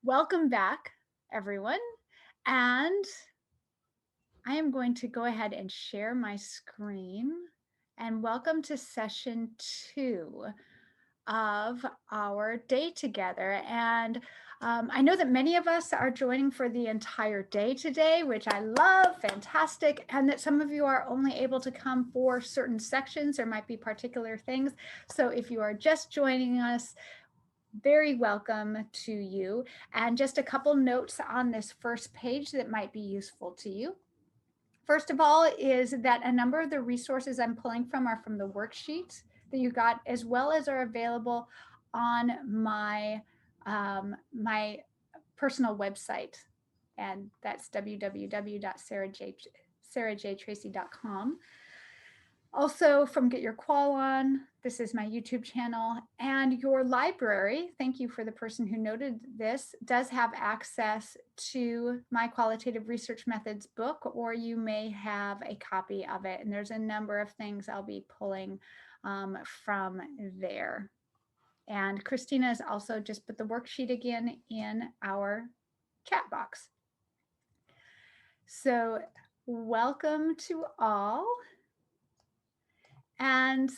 Welcome back, everyone. And I am going to go ahead and share my screen. And welcome to session 2 of our day together. And I know that many of us are joining for the entire day today, which I love, fantastic, and that some of you are only able to come for certain sections. There might be particular things. So if you are just joining us, very welcome to you. And just a couple notes on this first page that might be useful to you. First of all is that a number of the resources I'm pulling from are from the worksheets that you got, as well as are available on my my personal website, and that's www.sarahjtracy.com. Also from Get Your Qual On, this is my YouTube channel, and your library, thank you for the person who noted this, does have access to my Qualitative Research Methods book, or you may have a copy of it. And there's a number of things I'll be pulling from there. And Christina has also just put the worksheet again in our chat box. So welcome to all. And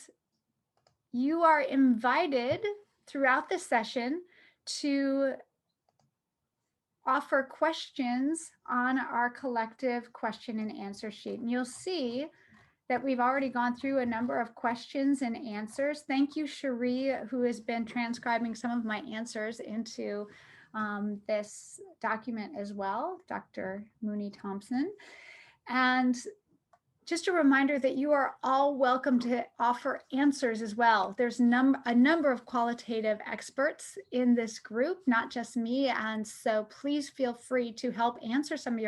you are invited throughout the session to offer questions on our collective question and answer sheet. And you'll see that we've already gone through a number of questions and answers. Thank you, Cherie, who has been transcribing some of my answers into this document as well, Dr. Mooney Thompson. And just a reminder that you are all welcome to offer answers as well. There's a number of qualitative experts in this group, not just me. And so please feel free to help answer some of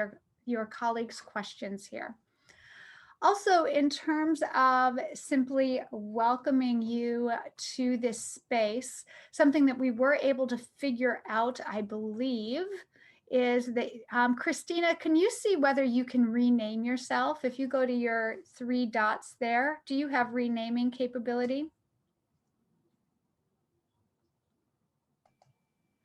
your colleagues' questions here. Also, in terms of simply welcoming you to this space, something that we were able to figure out, I believe, is that, Christina, can you see whether you can rename yourself? If you go to your 3 dots there, do you have renaming capability?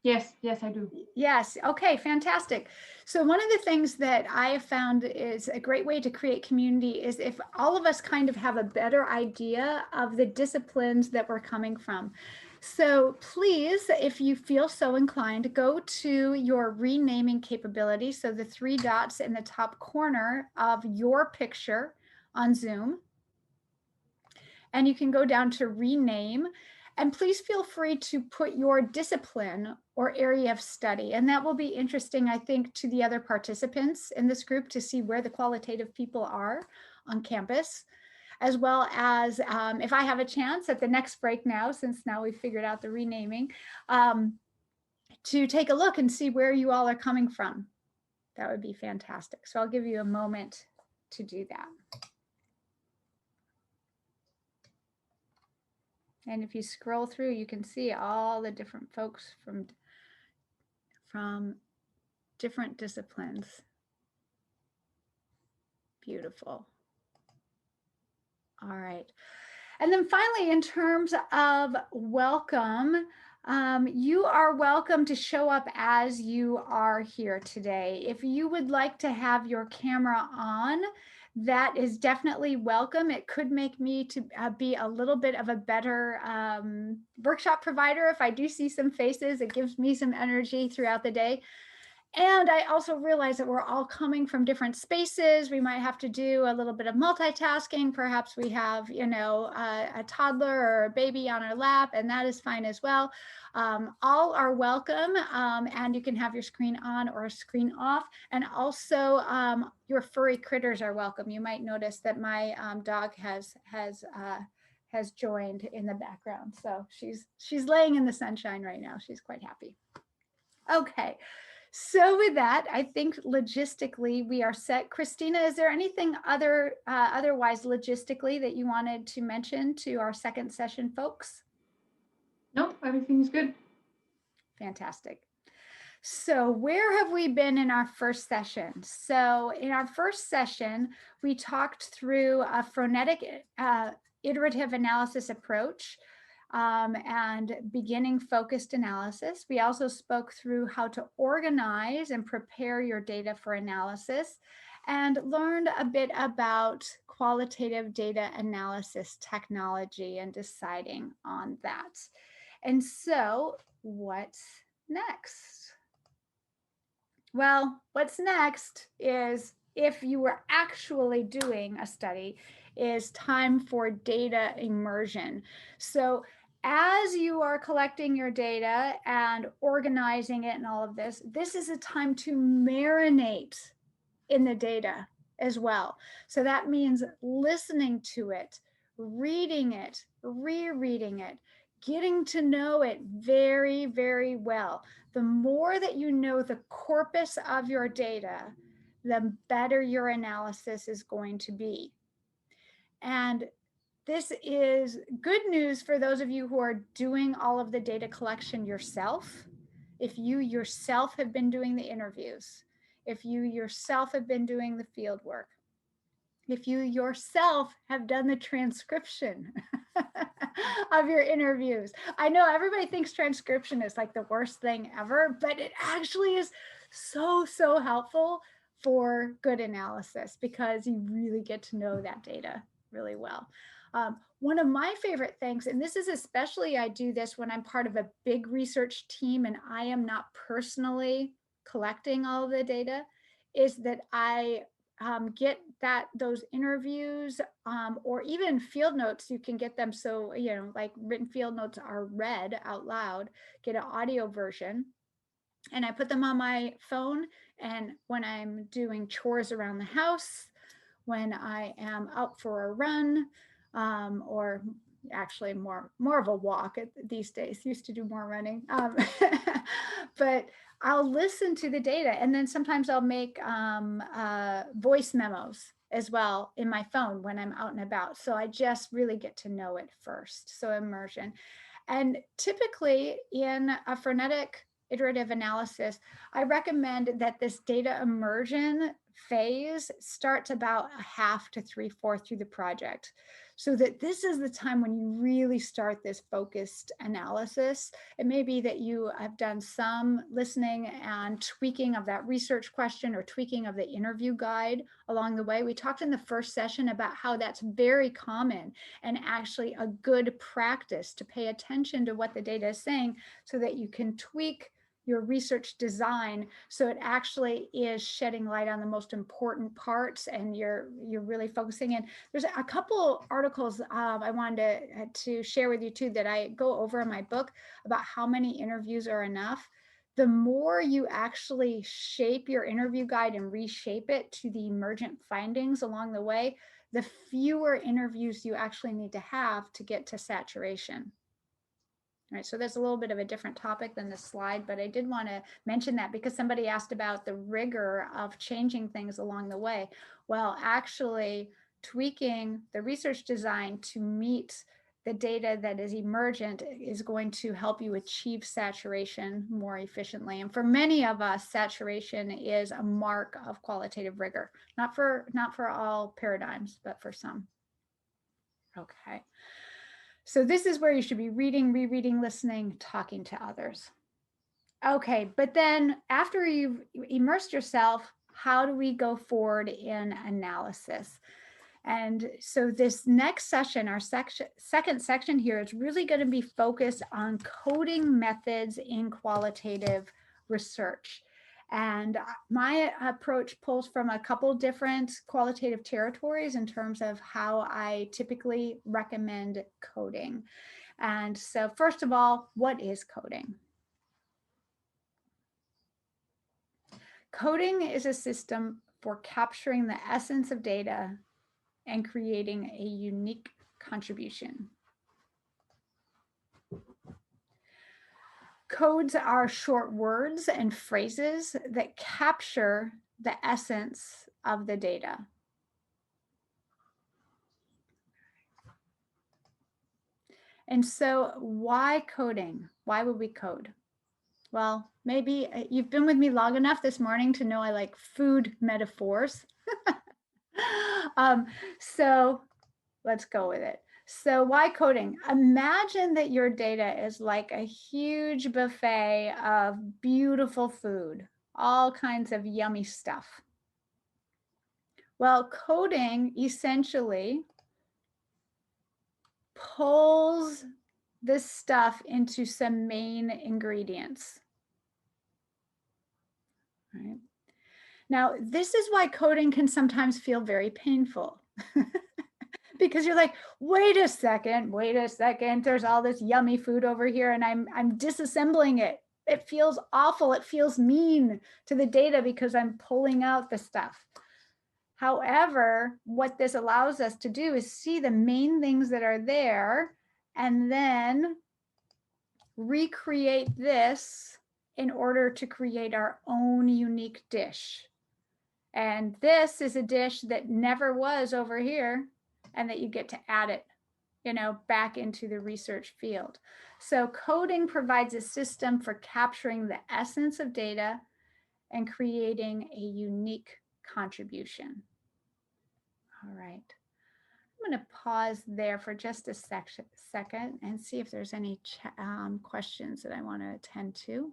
Yes, I do. Yes. Okay, fantastic. So one of the things that I have found is a great way to create community is if all of us kind of have a better idea of the disciplines that we're coming from. So please, if you feel so inclined, go to your renaming capability. So the 3 dots in the top corner of your picture on Zoom. And you can go down to rename. And please feel free to put your discipline or area of study. And that will be interesting, I think, to the other participants in this group to see where the qualitative people are on campus, as well as if I have a chance at the next break now, since now we've figured out the renaming, to take a look and see where you all are coming from. That would be fantastic. So I'll give you a moment to do that. And if you scroll through, you can see all the different folks from different disciplines. Beautiful. All right. And then finally, in terms of welcome, you are welcome to show up as you are here today. If you would like to have your camera on, that is definitely welcome. It could make me to be a little bit of a better workshop provider. If I do see some faces, it gives me some energy throughout the day. And I also realize that we're all coming from different spaces. We might have to do a little bit of multitasking. Perhaps we have, a toddler or a baby on our lap, and that is fine as well. All are welcome, and you can have your screen on or screen off. And also, your furry critters are welcome. You might notice that my dog has joined in the background. So she's laying in the sunshine right now. She's quite happy. Okay. So with that, I think logistically we are set. Christina, is there anything otherwise logistically that you wanted to mention to our second session folks? No, everything's good. Fantastic. So where have we been in our first session? So in our first session, we talked through a phonetic iterative analysis approach. and beginning focused analysis. We also spoke through how to organize and prepare your data for analysis, and learned a bit about qualitative data analysis technology and deciding on that. And so what's next? Well, what's next is, if you were actually doing a study, is time for data immersion. So as you are collecting your data and organizing it and all of this, this is a time to marinate in the data as well. So that means listening to it, reading it, rereading it, getting to know it very, very well. The more that you know the corpus of your data, the better your analysis is going to be. And this is good news for those of you who are doing all of the data collection yourself. If you yourself have been doing the interviews, if you yourself have been doing the field work, if you yourself have done the transcription of your interviews. I know everybody thinks transcription is like the worst thing ever, but it actually is so, so helpful for good analysis, because you really get to know that data really well. One of my favorite things, and this is especially, I do this when I'm part of a big research team and I am not personally collecting all of the data, is that I get those interviews or even field notes. You can get them, so like written field notes are read out loud, get an audio version, and I put them on my phone. And when I'm doing chores around the house, when I am out for a run, or actually more of a walk these days, used to do more running, but I'll listen to the data, and then sometimes I'll make voice memos as well in my phone when I'm out and about. So I just really get to know it first. So immersion. And typically in a frenetic iterative analysis, I recommend that this data immersion phase starts about a half to 3/4 through the project, so that this is the time when you really start this focused analysis. It may be that you have done some listening and tweaking of that research question or tweaking of the interview guide along the way. We talked in the first session about how that's very common and actually a good practice to pay attention to what the data is saying, so that you can tweak your research design so it actually is shedding light on the most important parts, and you're really focusing in. There's a couple articles I wanted to share with you too, that I go over in my book, about how many interviews are enough. The more you actually shape your interview guide and reshape it to the emergent findings along the way, the fewer interviews you actually need to have to get to saturation. All right, so that's a little bit of a different topic than the slide, but I did want to mention that because somebody asked about the rigor of changing things along the way. Well, actually tweaking the research design to meet the data that is emergent is going to help you achieve saturation more efficiently. And for many of us, saturation is a mark of qualitative rigor, not for all paradigms, but for some. Okay. So this is where you should be reading, rereading, listening, talking to others. Okay, but then after you've immersed yourself, how do we go forward in analysis? And so this next session, our second section here, is really going to be focused on coding methods in qualitative research. And my approach pulls from a couple different qualitative territories in terms of how I typically recommend coding. And so first of all, what is coding? Coding is a system for capturing the essence of data and creating a unique contribution. Codes are short words and phrases that capture the essence of the data. And so why coding? Why would we code? Well, maybe you've been with me long enough this morning to know I like food metaphors. So let's go with it. So why coding? Imagine that your data is like a huge buffet of beautiful food, all kinds of yummy stuff. Well, coding essentially pulls this stuff into some main ingredients. Right? Now, this is why coding can sometimes feel very painful. Because you're like, wait a second, there's all this yummy food over here and I'm disassembling it. It feels awful, it feels mean to the data because I'm pulling out the stuff. However, what this allows us to do is see the main things that are there and then recreate this in order to create our own unique dish. And this is a dish that never was over here, and that you get to add it, back into the research field. So coding provides a system for capturing the essence of data and creating a unique contribution. All right. I'm going to pause there for just a second and see if there's any questions that I want to attend to.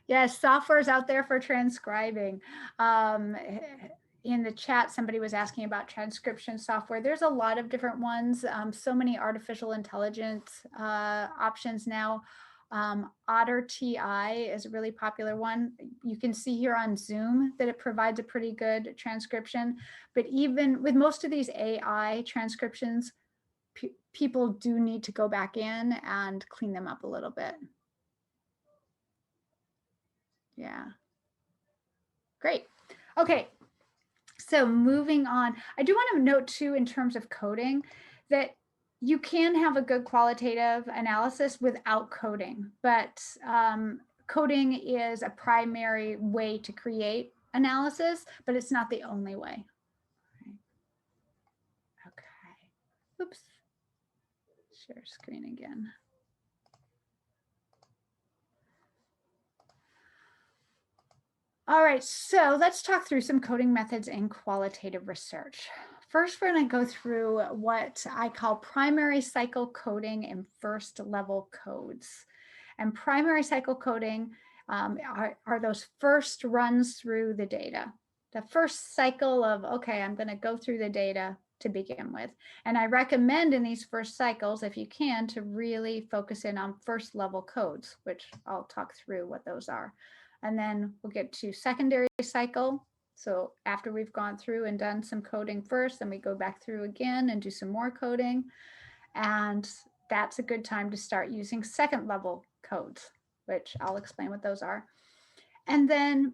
Yes, software is out there for transcribing. In the chat, somebody was asking about transcription software. There's a lot of different ones. So many artificial intelligence options now. Otter TI is a really popular one. You can see here on Zoom that it provides a pretty good transcription. But even with most of these AI transcriptions, people do need to go back in and clean them up a little bit. Yeah. Great. Okay. So moving on, I do want to note too, in terms of coding, that you can have a good qualitative analysis without coding, but coding is a primary way to create analysis, but it's not the only way. Okay. Oops. Share screen again. All right, so let's talk through some coding methods in qualitative research. First, we're going to go through what I call primary cycle coding and first level codes. And primary cycle coding are those first runs through the data. The first cycle of, okay, I'm going to go through the data to begin with. And I recommend in these first cycles, if you can, to really focus in on first level codes, which I'll talk through what those are. And then we'll get to secondary cycle. So after we've gone through and done some coding first, then we go back through again and do some more coding. And that's a good time to start using second level codes, which I'll explain what those are. And then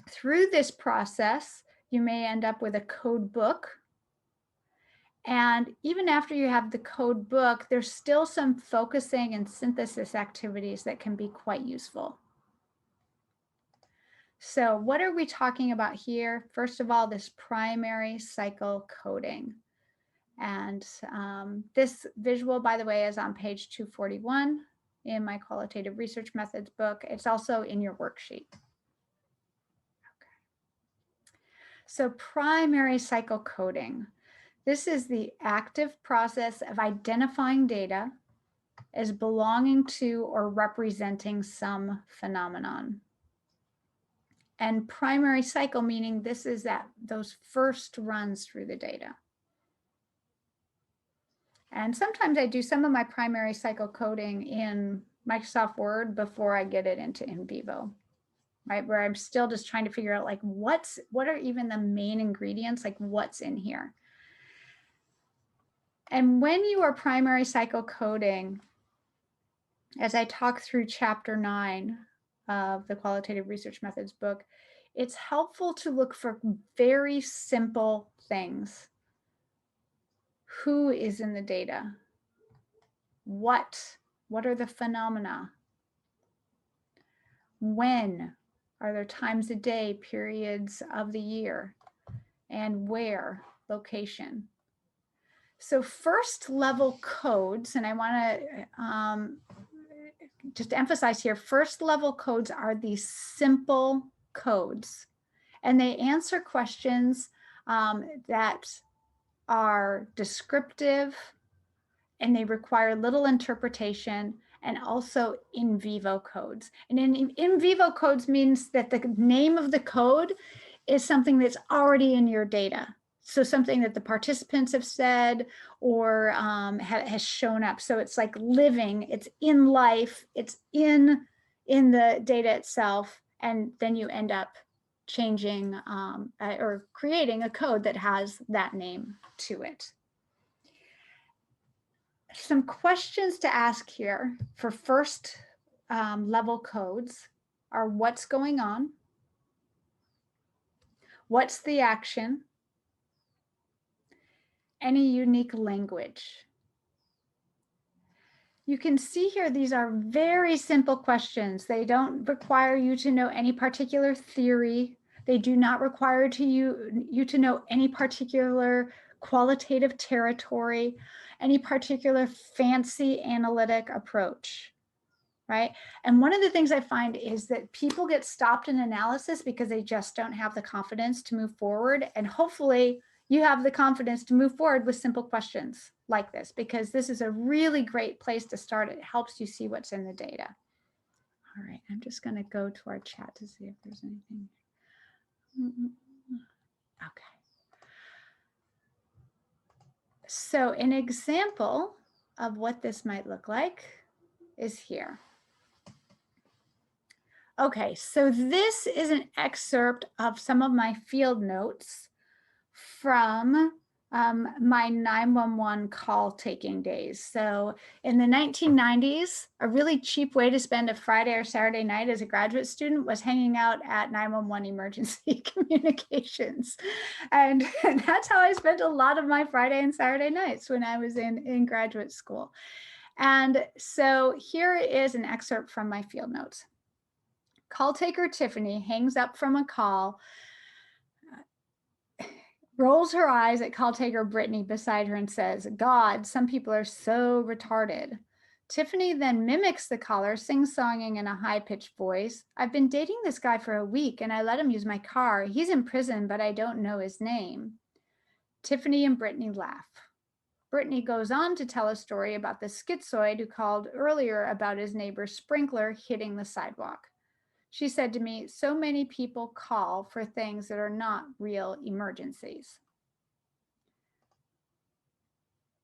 through this process, you may end up with a code book. And even after you have the code book, there's still some focusing and synthesis activities that can be quite useful. So what are we talking about here? First of all, this primary cycle coding. And this visual, by the way, is on page 241 in my Qualitative Research Methods book. It's also in your worksheet. Okay. So primary cycle coding. This is the active process of identifying data as belonging to or representing some phenomenon. And primary cycle meaning this is those first runs through the data. And sometimes I do some of my primary cycle coding in Microsoft Word before I get it into in-vivo, right? Where I'm still just trying to figure out like what are even the main ingredients, like what's in here. And when you are primary cycle coding, as I talk through chapter 9 of the Qualitative Research Methods book, it's helpful to look for very simple things. Who is in the data? What are the phenomena? When are there times a day, periods of the year? And where? Location. So first level codes, and I want to just emphasize here, first level codes are these simple codes, and they answer questions that are descriptive, and they require little interpretation, and also in vivo codes. And in vivo codes means that the name of the code is something that's already in your data. So something that the participants have said or has shown up. So it's like living, it's in life, it's in the data itself, and then you end up changing or creating a code that has that name to it. Some questions to ask here for first level codes are what's going on, what's the action, any unique language. You can see here, these are very simple questions. They don't require you to know any particular theory. They do not require you to know any particular qualitative territory, any particular fancy analytic approach, right? And one of the things I find is that people get stopped in analysis because they just don't have the confidence to move forward. And hopefully you have the confidence to move forward with simple questions like this, because this is a really great place to start. It helps you see what's in the data. All right, I'm just going to go to our chat to see if there's anything. Okay. So an example of what this might look like is here. Okay, so this is an excerpt of some of my field notes from my 911 call taking days. So in the 1990s, a really cheap way to spend a Friday or Saturday night as a graduate student was hanging out at 911 emergency communications. And that's how I spent a lot of my Friday and Saturday nights when I was in graduate school. And so here is an excerpt from my field notes. Call taker Tiffany hangs up from a call, rolls her eyes at call taker Brittany beside her and says, "God, some people are so retarded." Tiffany then mimics the caller, sing-songing in a high-pitched voice. "I've been dating this guy for a week and I let him use my car. He's in prison, but I don't know his name." Tiffany and Brittany laugh. Brittany goes on to tell a story about the schizoid who called earlier about his neighbor's sprinkler hitting the sidewalk. She said to me, "So many people call for things that are not real emergencies."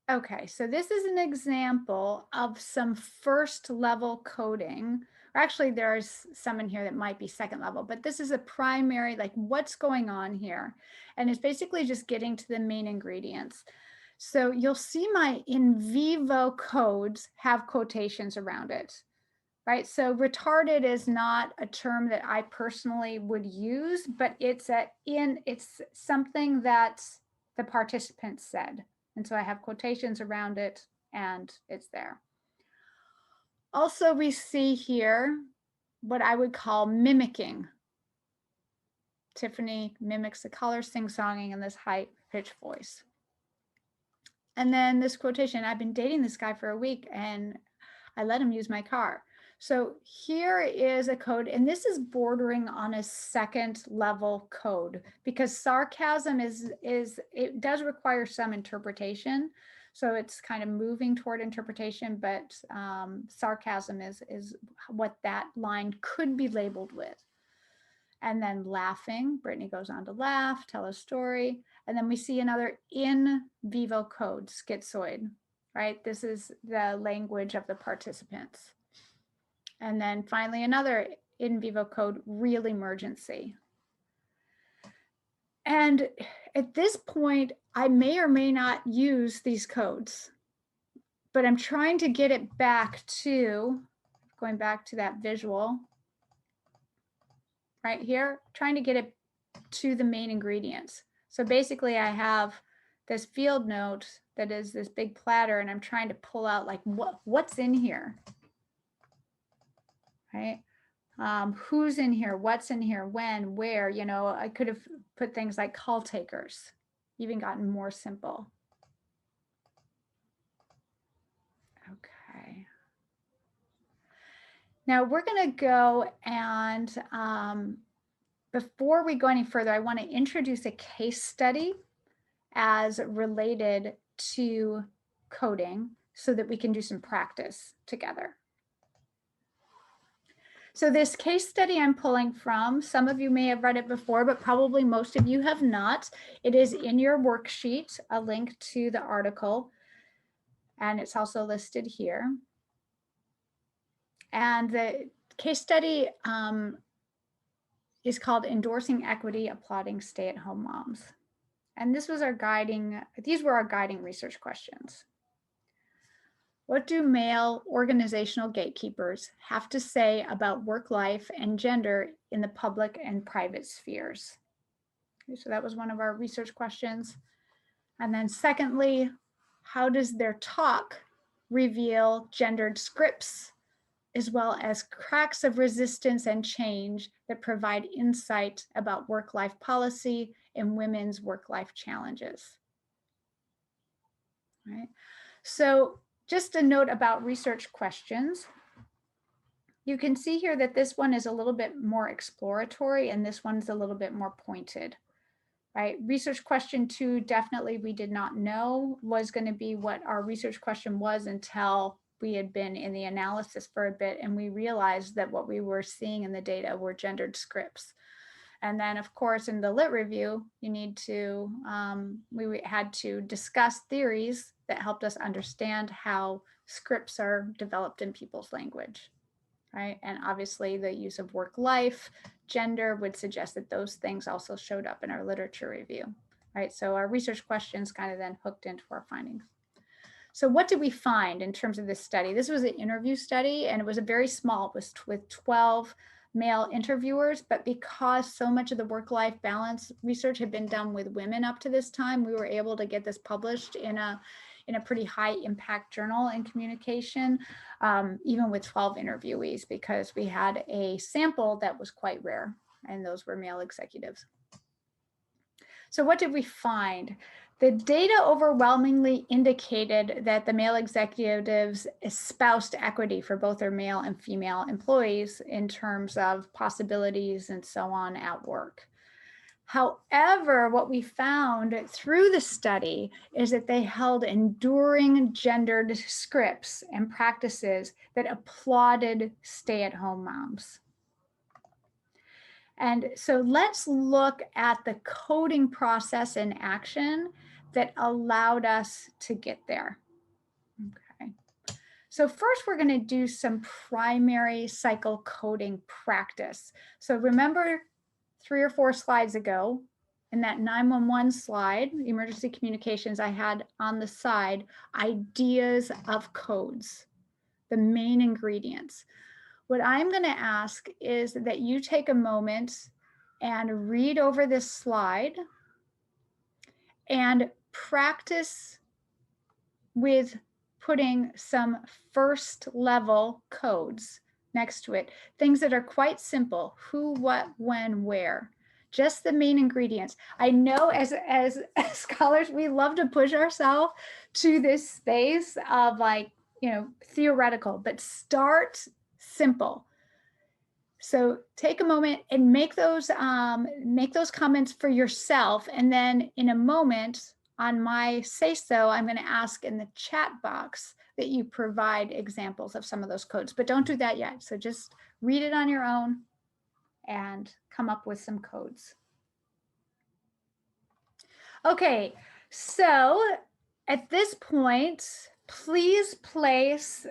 Okay, so this is an example of some first level coding. Or actually, there's some in here that might be second level, but this is a primary, like what's going on here. And it's basically just getting to the main ingredients. So you'll see my in vivo codes have quotations around it. Right, so retarded is not a term that I personally would use, but it's something that the participants said. And so I have quotations around it and it's there. Also, we see here what I would call mimicking. Tiffany mimics the caller sing-songing in this high-pitched voice. And then this quotation, "I've been dating this guy for a week and I let him use my car." So here is a code, and this is bordering on a second level code because sarcasm it does require some interpretation. So it's kind of moving toward interpretation, but sarcasm is what that line could be labeled with. And then laughing, Brittany goes on to laugh, tell a story. And then we see another in vivo code, schizoid, right? This is the language of the participants. And then finally, another in vivo code, real emergency. And at this point, I may or may not use these codes, but I'm trying to get it back to, going back to that visual right here, trying to get it to the main ingredients. So basically I have this field note that is this big platter, and I'm trying to pull out like what's in here, right? Who's in here, what's in here, when, where, you know, I could have put things like call takers, even gotten more simple. Okay. Now we're going to go and before we go any further, I want to introduce a case study as related to coding so that we can do some practice together. So this case study I'm pulling from, some of you may have read it before, but probably most of you have not. It is in your worksheet, a link to the article, and it's also listed here. And the case study is called Endorsing Equity, Applauding Stay-at-Home Moms. And these were our guiding research questions. What do male organizational gatekeepers have to say about work life and gender in the public and private spheres? Okay, so that was one of our research questions. And then secondly, how does their talk reveal gendered scripts as well as cracks of resistance and change that provide insight about work-life policy and women's work-life challenges? All right. So just a note about research questions. You can see here that this one is a little bit more exploratory and this one's a little bit more pointed, right? Research question 2, definitely we did not know was going to be what our research question was until we had been in the analysis for a bit and we realized that what we were seeing in the data were gendered scripts. And then, of course, in the lit review, you need to, we had to discuss theories that helped us understand how scripts are developed in people's language, right? And obviously the use of work life, gender would suggest that those things also showed up in our literature review, right? So our research questions kind of then hooked into our findings. So what did we find in terms of this study? This was an interview study and it was a very small, it was with 12 male interviewers, but because so much of the work-life balance research had been done with women up to this time, we were able to get this published in a pretty high impact journal in communication, even with 12 interviewees, because we had a sample that was quite rare, and those were male executives. So what did we find? The data overwhelmingly indicated that the male executives espoused equity for both their male and female employees in terms of possibilities and so on at work. However, what we found through the study is that they held enduring gendered scripts and practices that applauded stay-at-home moms. And so let's look at the coding process in action that allowed us to get there. Okay. So first we're going to do some primary cycle coding practice. So remember 3 or 4 slides ago in that 911 slide, emergency communications, I had on the side ideas of codes, the main ingredients. What I'm going to ask is that you take a moment and read over this slide and practice with putting some first level codes next to it. Things that are quite simple: who, what, when, where. Just the main ingredients. I know as scholars, we love to push ourselves to this space of like, you know, theoretical, but start simple. So take a moment and make those comments for yourself. And then in a moment on my say so, I'm going to ask in the chat box that you provide examples of some of those codes, but don't do that yet. So just read it on your own and come up with some codes. Okay, so at this point, please place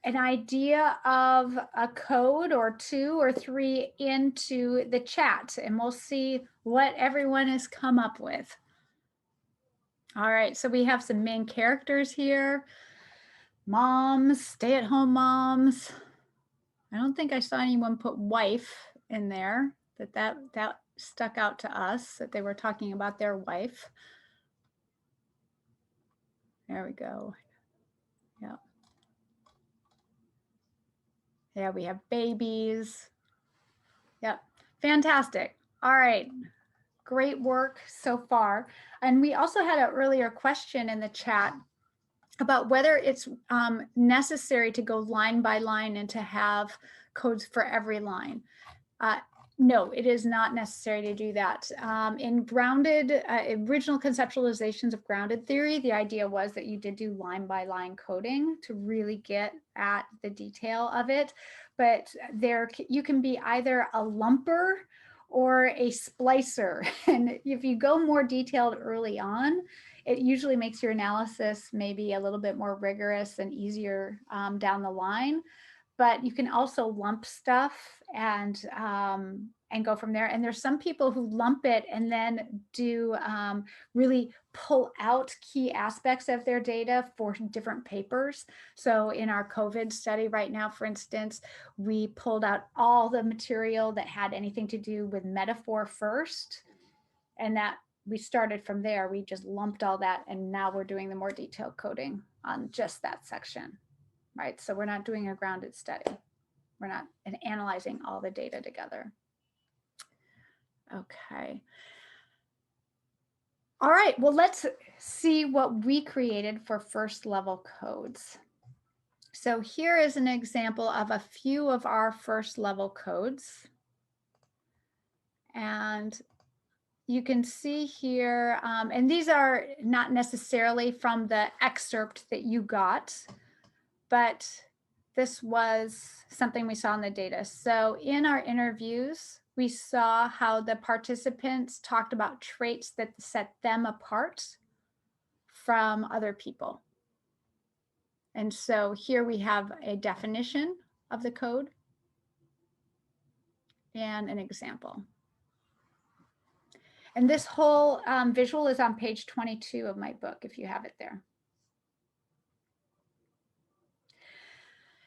an idea of a code or 2 or 3 into the chat, and we'll see what everyone has come up with. All right, so we have some main characters here. Moms, stay-at-home moms. I don't think I saw anyone put wife in there, that stuck out to us, that they were talking about their wife. There we go. Yeah. Yeah, we have babies. Yep, fantastic. All right, great work so far. And we also had an earlier question in the chat about whether it's necessary to go line by line and to have codes for every line. No, it is not necessary to do that. In grounded, original conceptualizations of grounded theory, the idea was that you did do line by line coding to really get at the detail of it. But you can be either a lumper or a splicer. And if you go more detailed early on, it usually makes your analysis maybe a little bit more rigorous and easier down the line. But you can also lump stuff and go from there. And there's some people who lump it and then do really pull out key aspects of their data for different papers. So in our COVID study right now, for instance, we pulled out all the material that had anything to do with metaphor first, and that we started from there. We just lumped all that, and now we're doing the more detailed coding on just that section. Right? So we're not doing a grounded study. We're not analyzing all the data together. Okay. All right, well, let's see what we created for first level codes. So here is an example of a few of our first level codes. And you can see here, and these are not necessarily from the excerpt that you got, but this was something we saw in the data. So in our interviews, we saw how the participants talked about traits that set them apart from other people. And so here we have a definition of the code and an example. And this whole visual is on page 22 of my book, if you have it there.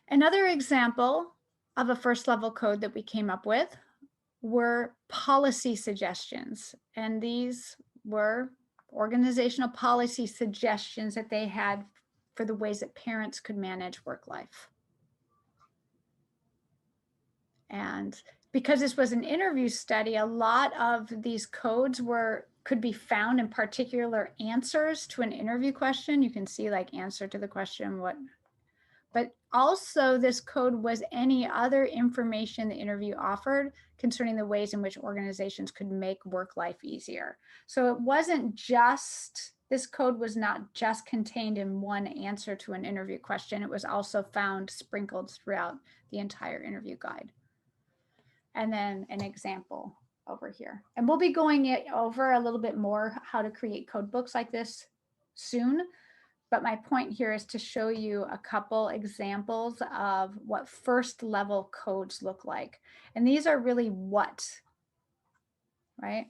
Another example of a first level code that we came up with were policy suggestions. And these were organizational policy suggestions that they had for the ways that parents could manage work life. And because this was an interview study, a lot of these codes could be found in particular answers to an interview question. You can see like answer to the question, what, but also this code was any other information the interview offered concerning the ways in which organizations could make work life easier. So it wasn't just, this code was not just contained in one answer to an interview question. It was also found sprinkled throughout the entire interview guide. And then an example over here. And we'll be going it over a little bit more how to create code books like this soon. But my point here is to show you a couple examples of what first level codes look like. And these are really what, right?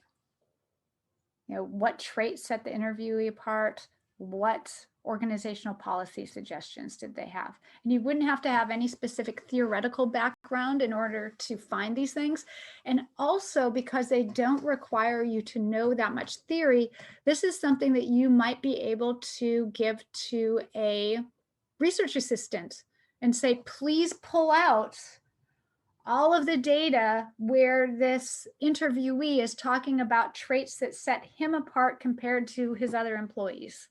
You know, what traits set the interviewee apart? What organizational policy suggestions did they have? And you wouldn't have to have any specific theoretical background in order to find these things. And also because they don't require you to know that much theory, this is something that you might be able to give to a research assistant and say, please pull out all of the data where this interviewee is talking about traits that set him apart compared to his other employees.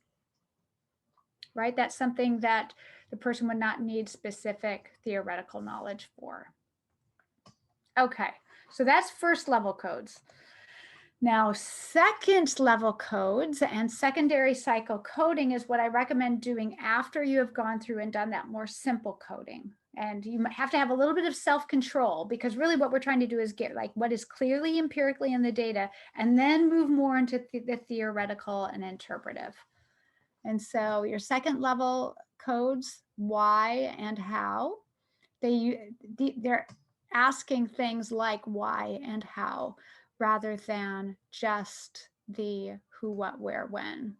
Right? That's something that the person would not need specific theoretical knowledge for. Okay, so that's first level codes. Now, second level codes and secondary cycle coding is what I recommend doing after you have gone through and done that more simple coding. And you might have to have a little bit of self-control, because really what we're trying to do is get like what is clearly empirically in the data and then move more into the theoretical and interpretive. And so your second level codes, why and how, they're asking things like why and how rather than just the who, what, where, when.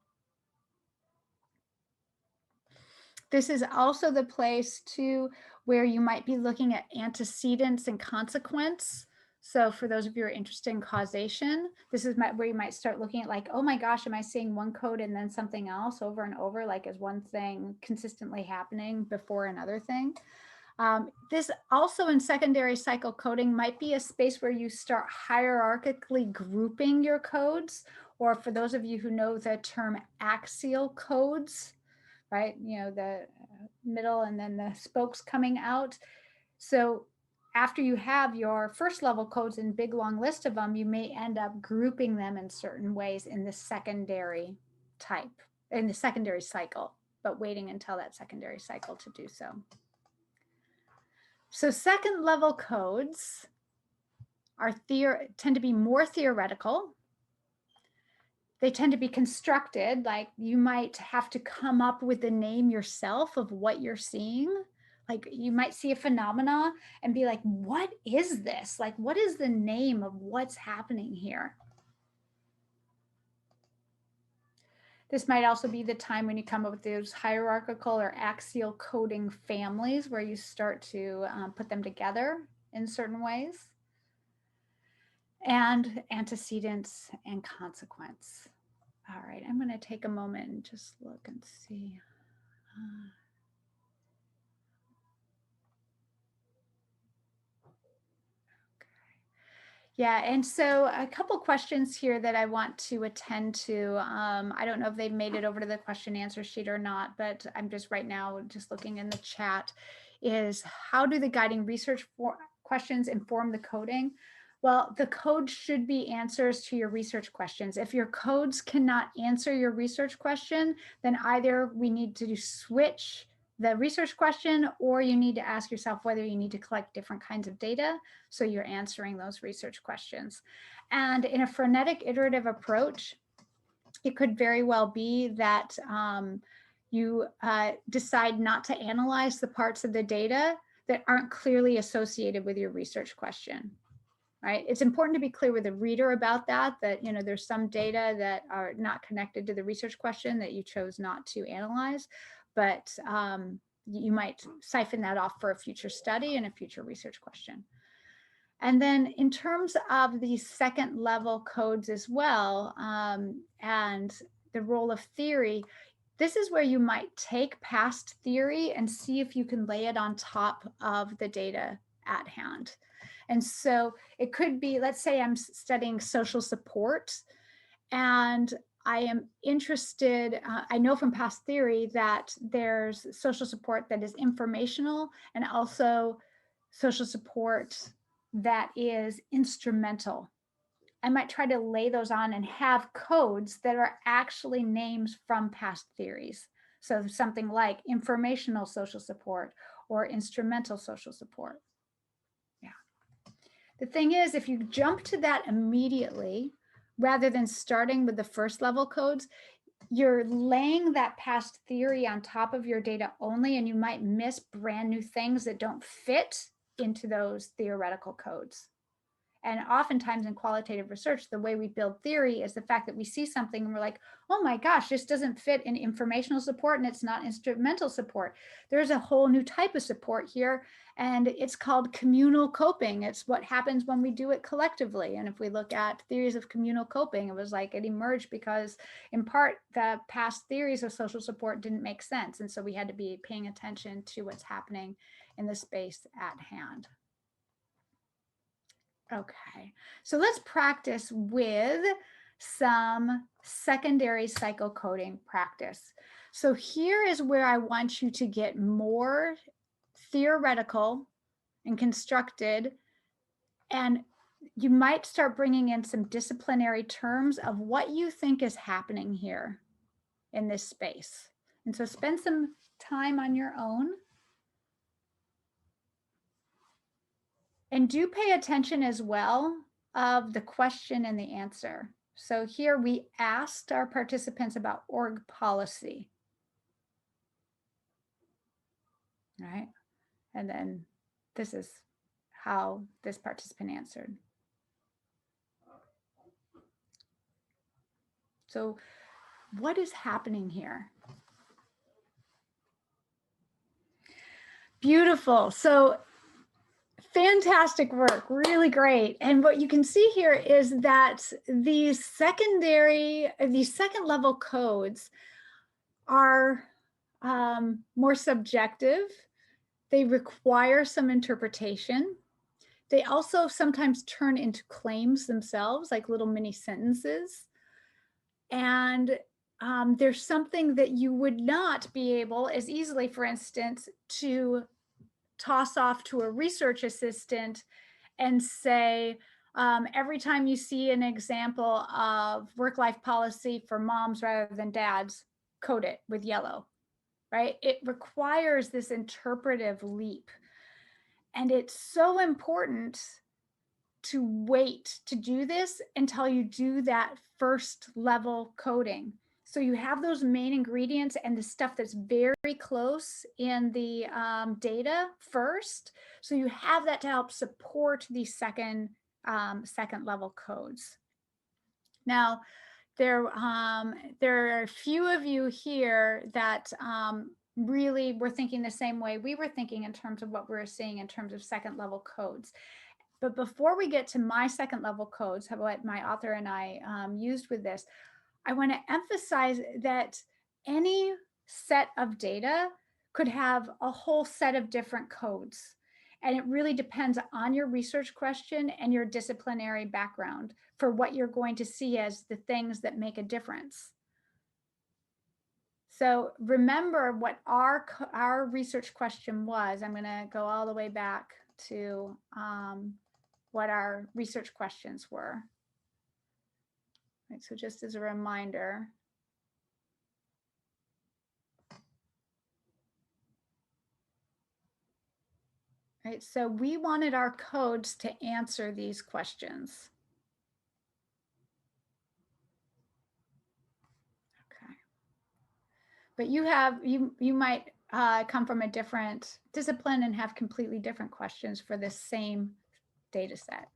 This is also the place too where you might be looking at antecedents and consequence. So for those of you who are interested in causation, this is where you might start looking at like, oh my gosh, am I seeing one code and then something else over and over? Like, is one thing consistently happening before another thing? This also in secondary cycle coding might be a space where you start hierarchically grouping your codes, or for those of you who know the term axial codes, right? You know, the middle and then the spokes coming out. So after you have your first level codes and big long list of them, you may end up grouping them in certain ways in the secondary type, in the secondary cycle, but waiting until that secondary cycle to do so. So second level codes tend to be more theoretical. They tend to be constructed, like you might have to come up with the name yourself of what you're seeing. Like you might see a phenomena and be like, what is this? Like, what is the name of what's happening here? This might also be the time when you come up with those hierarchical or axial coding families where you start to put them together in certain ways. And antecedents and consequence. All right, I'm going to take a moment and just look and see. Yeah, and so a couple questions here that I want to attend to. I don't know if they've made it over to the question answer sheet or not, but I'm just right now just looking in the chat, is how do the guiding research questions inform the coding? Well, the code should be answers to your research questions. If your codes cannot answer your research question, then either we need to switch the research question, or you need to ask yourself whether you need to collect different kinds of data so you're answering those research questions. And in a frenetic iterative approach, it could very well be that you decide not to analyze the parts of the data that aren't clearly associated with your research question. Right? It's important to be clear with the reader about that, you know, there's some data that are not connected to the research question that you chose not to analyze, but you might siphon that off for a future study and a future research question. And then in terms of the second level codes as well, and the role of theory, this is where you might take past theory and see if you can lay it on top of the data at hand. And so it could be, let's say I'm studying social support and I am interested, I know from past theory that there's social support that is informational and also social support that is instrumental. I might try to lay those on and have codes that are actually names from past theories. So something like informational social support or instrumental social support. Yeah. The thing is, if you jump to that immediately, rather than starting with the first level codes, you're laying that past theory on top of your data only, and you might miss brand new things that don't fit into those theoretical codes. And oftentimes in qualitative research, the way we build theory is the fact that we see something and we're like, oh my gosh, this doesn't fit in informational support and it's not instrumental support. There's a whole new type of support here, and it's called communal coping. It's what happens when we do it collectively. And if we look at theories of communal coping, it was like it emerged because in part the past theories of social support didn't make sense. And so we had to be paying attention to what's happening in the space at hand. Okay, so let's practice with some secondary cycle coding practice. So here is where I want you to get more theoretical and constructed, and you might start bringing in some disciplinary terms of what you think is happening here in this space. And so spend some time on your own. And do pay attention as well of the question and the answer. So here we asked our participants about org policy, right? And then this is how this participant answered. So what is happening here? Beautiful. So fantastic work, really great. And what you can see here is that these second level codes are more subjective. They require some interpretation. They also sometimes turn into claims themselves, like little mini sentences. And there's something that you would not be able as easily, for instance, to toss off to a research assistant and say, every time you see an example of work-life policy for moms rather than dads, code it with yellow, right? It requires this interpretive leap. And it's so important to wait to do this until you do that first level coding. So you have those main ingredients and the stuff that's very close in the data first. So you have that to help support the second level codes. Now, there are a few of you here that really were thinking the same way we were thinking in terms of what we were seeing in terms of second level codes. But before we get to my second level codes, what my author and I used with this, I want to emphasize that any set of data could have a whole set of different codes. And it really depends on your research question and your disciplinary background for what you're going to see as the things that make a difference. So remember what our research question was. I'm going to go all the way back to what our research questions were. Right, so just as a reminder. Right, so we wanted our codes to answer these questions. Okay. But you might come from a different discipline and have completely different questions for the same data set.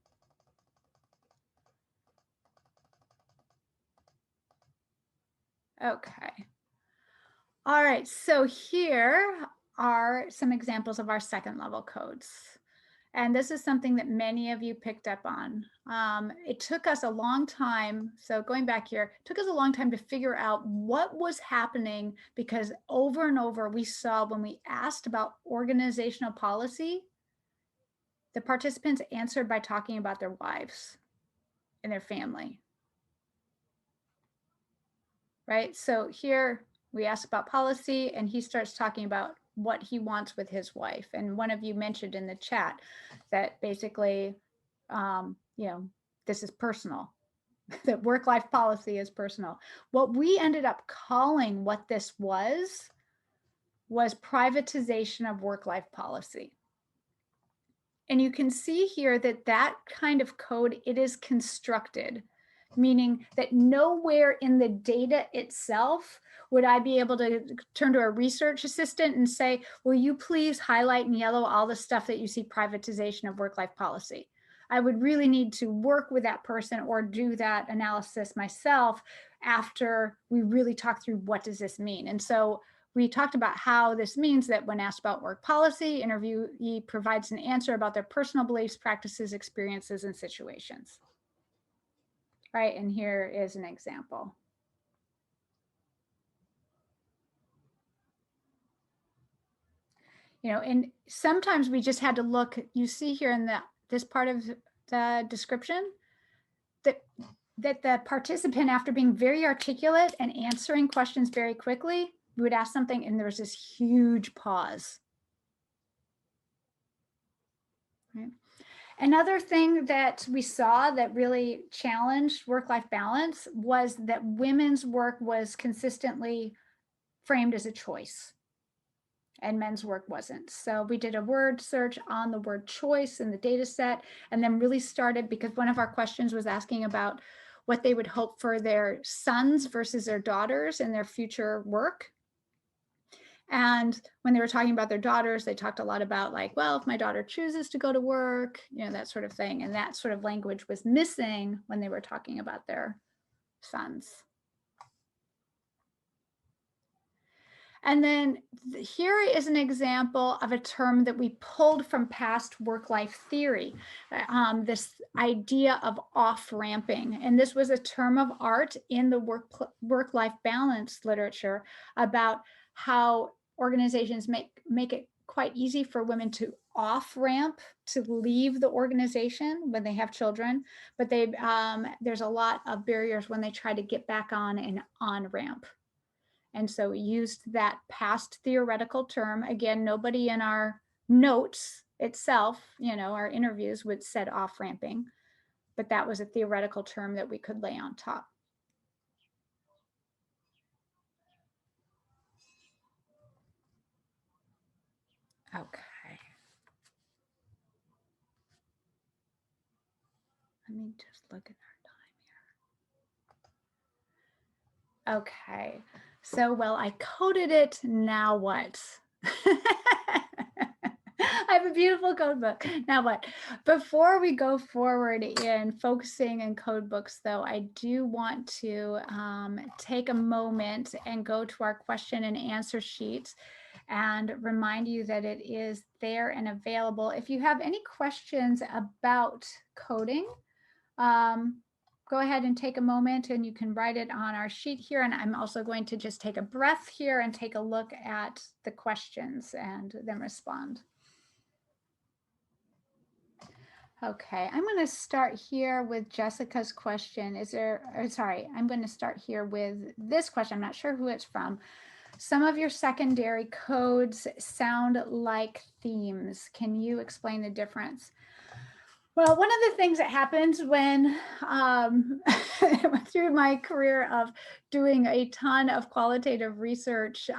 Okay. All right, so here are some examples of our second level codes. And this is something that many of you picked up on. It took us a long time. So going back here, it took us a long time to figure out what was happening, because over and over we saw when we asked about organizational policy, the participants answered by talking about their wives and their family. Right? So here we ask about policy and he starts talking about what he wants with his wife. And one of you mentioned in the chat that basically, this is personal, that work-life policy is personal. What we ended up calling what this was privatization of work-life policy. And you can see here that that kind of code, it is constructed, meaning that nowhere in the data itself would I be able to turn to a research assistant and say, will you please highlight in yellow all the stuff that you see privatization of work-life policy? I would really need to work with that person or do that analysis myself after we really talk through what does this mean. And so we talked about how this means that when asked about work policy, interviewee provides an answer about their personal beliefs, practices, experiences, and situations. Right, and here is an example. And sometimes we just had to look, you see here in this part of the description, that the participant, after being very articulate and answering questions very quickly, we would ask something and there was this huge pause. Right. Another thing that we saw that really challenged work-life balance was that women's work was consistently framed as a choice and men's work wasn't. So we did a word search on the word choice in the data set, and then really started, because one of our questions was asking about what they would hope for their sons versus their daughters in their future work. And when they were talking about their daughters, they talked a lot about like, well, if my daughter chooses to go to work, that sort of thing. And that sort of language was missing when they were talking about their sons. And then here is an example of a term that we pulled from past work-life theory, this idea of off-ramping. And this was a term of art in the work-life balance literature about how organizations make it quite easy for women to off-ramp, to leave the organization when they have children, but there's a lot of barriers when they try to get back on and on-ramp. And so we used that past theoretical term. Again, nobody in our notes itself, our interviews would said off-ramping, but that was a theoretical term that we could lay on top. Okay. Let me just look at our time here. Okay. So, well, I coded it. Now what? I have a beautiful code book. Now what? Before we go forward in focusing in code books, though, I do want to take a moment and go to our question and answer sheet and remind you that it is there and available. If you have any questions about coding, go ahead and take a moment and you can write it on our sheet here. And I'm also going to just take a breath here and take a look at the questions and then respond. Okay, I'm going to start here with Jessica's question. I'm going to start here with this question. I'm not sure who it's from. Some of your secondary codes sound like themes. Can you explain the difference? Well, one of the things that happens when through my career of doing a ton of qualitative research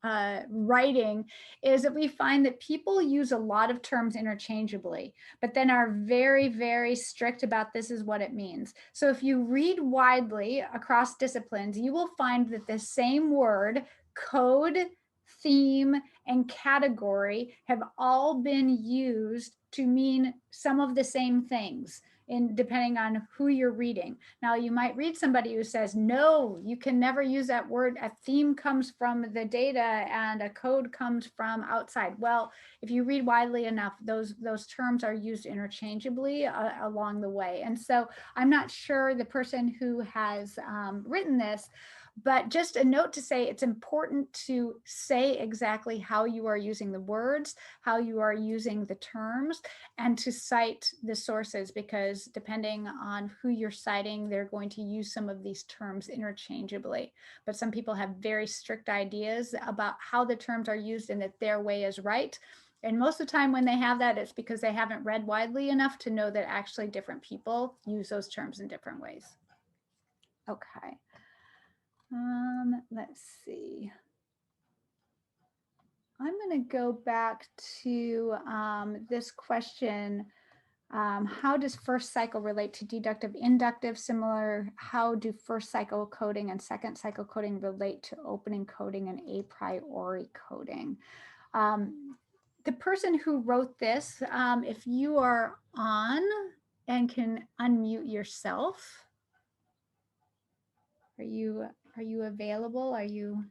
writing is that we find that people use a lot of terms interchangeably, but then are very, very strict about this is what it means. So if you read widely across disciplines, you will find that the same word, code, theme, and category have all been used to mean some of the same things, depending on who you're reading. Now, you might read somebody who says, no, you can never use that word. A theme comes from the data and a code comes from outside. Well, if you read widely enough, those terms are used interchangeably along the way. And so I'm not sure the person who has written this, but just a note to say it's important to say exactly how you are using the words, how you are using the terms, and to cite the sources, because depending on who you're citing, they're going to use some of these terms interchangeably. But some people have very strict ideas about how the terms are used and that their way is right. And most of the time when they have that, it's because they haven't read widely enough to know that actually different people use those terms in different ways. Okay. Let's see. I'm going to go back to this question. How does first cycle relate to deductive, inductive? Similar, how do first cycle coding and second cycle coding relate to opening coding and a priori coding? The person who wrote this, if you are on and can unmute yourself, are you available? Are you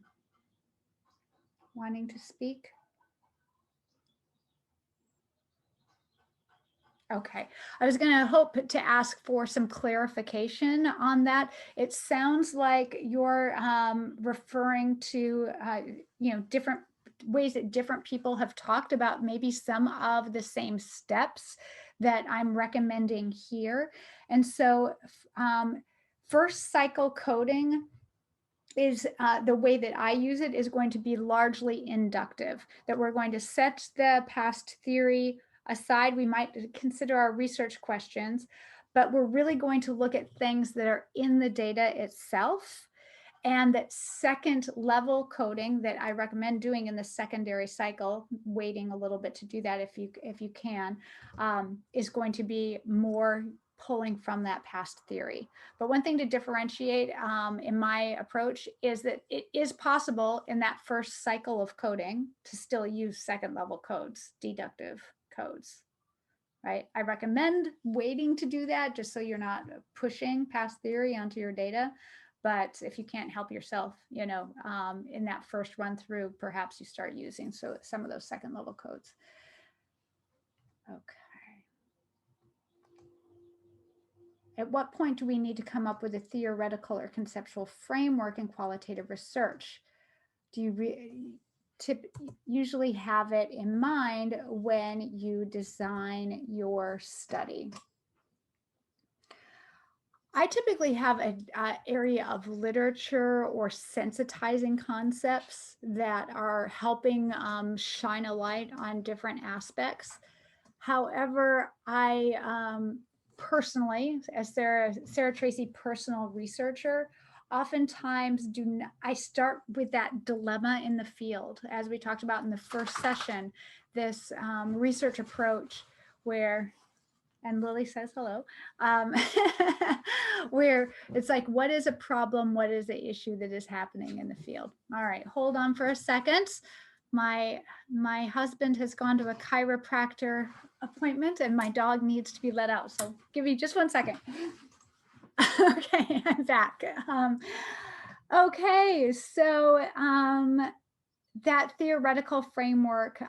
wanting to speak? Okay, I was going to hope to ask for some clarification on that. It sounds like you're referring to, different ways that different people have talked about maybe some of the same steps that I'm recommending here. And so first cycle coding is the way that I use it is going to be largely inductive, that we're going to set the past theory aside. We might consider our research questions, but we're really going to look at things that are in the data itself. And that second level coding that I recommend doing in the secondary cycle, waiting a little bit to do that if you can, is going to be more pulling from that past theory. But one thing to differentiate in my approach is that it is possible in that first cycle of coding to still use second level codes, deductive codes, right? I recommend waiting to do that just so you're not pushing past theory onto your data. But if you can't help yourself, in that first run through, perhaps you start using some of those second level codes. Okay. At what point do we need to come up with a theoretical or conceptual framework in qualitative research? Do you usually have it in mind when you design your study? I typically have a area of literature or sensitizing concepts that are helping shine a light on different aspects. However, I personally, as Sarah Tracy personal researcher, oftentimes I start with that dilemma in the field, as we talked about in the first session, this research approach where, and Lily says hello, um, where it's like, what is a problem? What is the issue that is happening in the field? All right, hold on for a second. My husband has gone to a chiropractor appointment and my dog needs to be let out. So give me just 1 second. Okay, I'm back. Okay, so that theoretical framework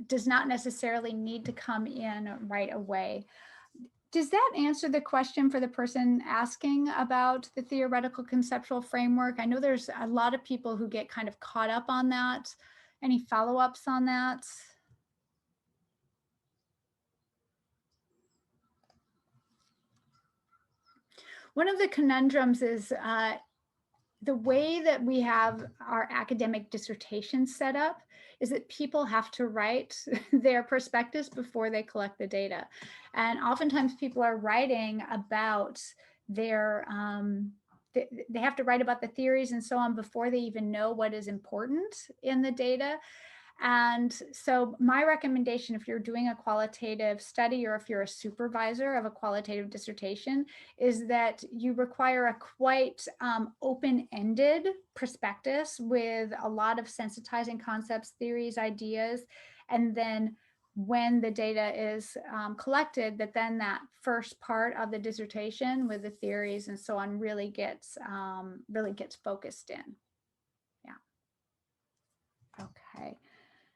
does not necessarily need to come in right away. Does that answer the question for the person asking about the theoretical conceptual framework? I know there's a lot of people who get kind of caught up on that. Any follow-ups on that? One of the conundrums is the way that we have our academic dissertations set up is that people have to write their perspectives before they collect the data. And oftentimes people are writing about their, they have to write about the theories and so on before they even know what is important in the data. And so my recommendation, if you're doing a qualitative study or if you're a supervisor of a qualitative dissertation, is that you require a quite open-ended prospectus with a lot of sensitizing concepts, theories, ideas, and then when the data is collected, that then that first part of the dissertation with the theories and so on really gets focused in. Yeah. Okay.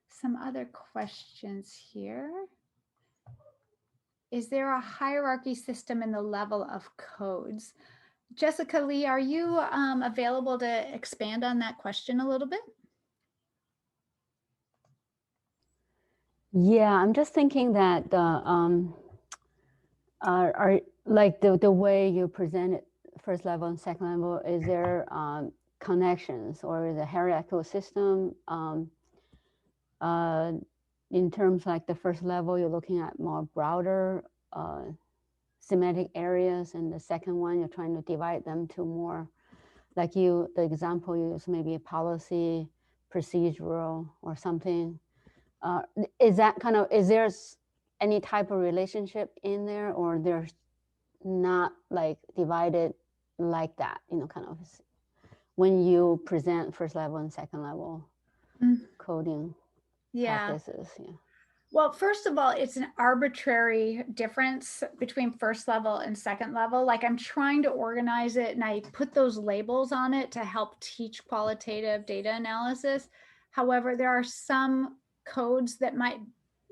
Some other questions here. Is there a hierarchy system in the level of codes? Jessica Lee, are you available to expand on that question a little bit? Yeah, I'm just thinking that are like the way you present it, first level and second level, is there connections or the hierarchical system in terms like the first level, you're looking at more broader semantic areas, and the second one, you're trying to divide them to more, like the example you use, maybe a policy, procedural, or something. Is that kind of, is there any type of relationship in there, or there's not like divided like that, kind of when you present first level and second level coding practices? Yeah. Well, first of all, it's an arbitrary difference between first level and second level. Like I'm trying to organize it and I put those labels on it to help teach qualitative data analysis. However, there are some codes that might,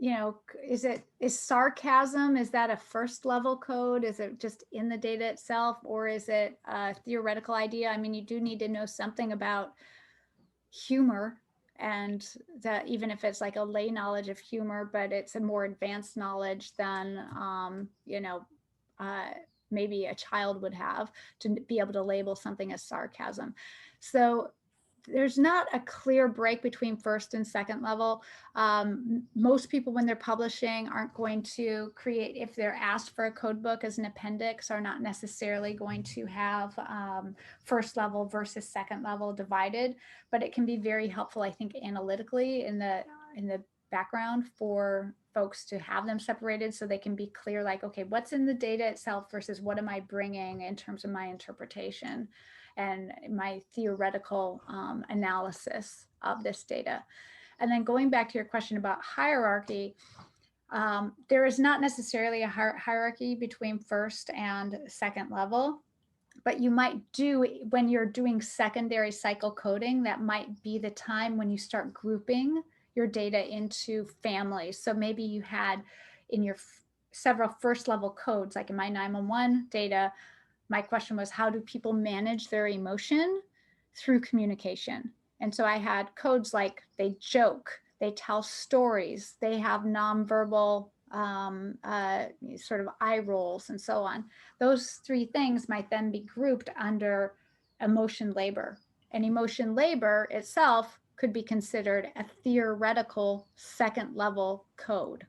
is sarcasm, is that a first level code? Is it just in the data itself, or is it a theoretical idea? I mean, you do need to know something about humor, and that even if it's like a lay knowledge of humor, but it's a more advanced knowledge than maybe a child would have to be able to label something as sarcasm. So there's not a clear break between first and second level. Most people, when they're publishing, aren't going to create, if they're asked for a code book as an appendix, are not necessarily going to have first level versus second level divided, but it can be very helpful, I think, analytically in the background for folks to have them separated so they can be clear, like, okay, what's in the data itself versus what am I bringing in terms of my interpretation and my theoretical analysis of this data. And then going back to your question about hierarchy, there is not necessarily a hierarchy between first and second level, but you might do, when you're doing secondary cycle coding, that might be the time when you start grouping your data into families. So maybe you had in your several first level codes, like in my 911 data, my question was, how do people manage their emotion through communication? And so I had codes like they joke, they tell stories, they have nonverbal sort of eye rolls, and so on. Those three things might then be grouped under emotion labor. And emotion labor itself could be considered a theoretical second level code,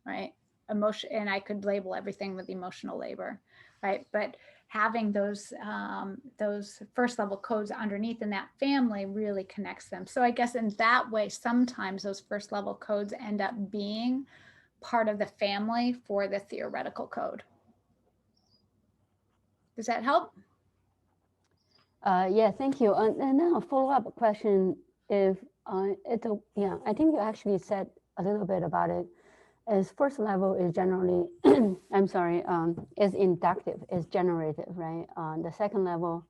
right? Emotion, and I could label everything with emotional labor, right? But having those first level codes underneath in that family really connects them. So I guess in that way, sometimes those first level codes end up being part of the family for the theoretical code. Does that help? Yeah, thank you. And then a follow-up question, if yeah, I think you actually said a little bit about it. Is first level is generally, I'm sorry, is inductive, is generative, right? The second level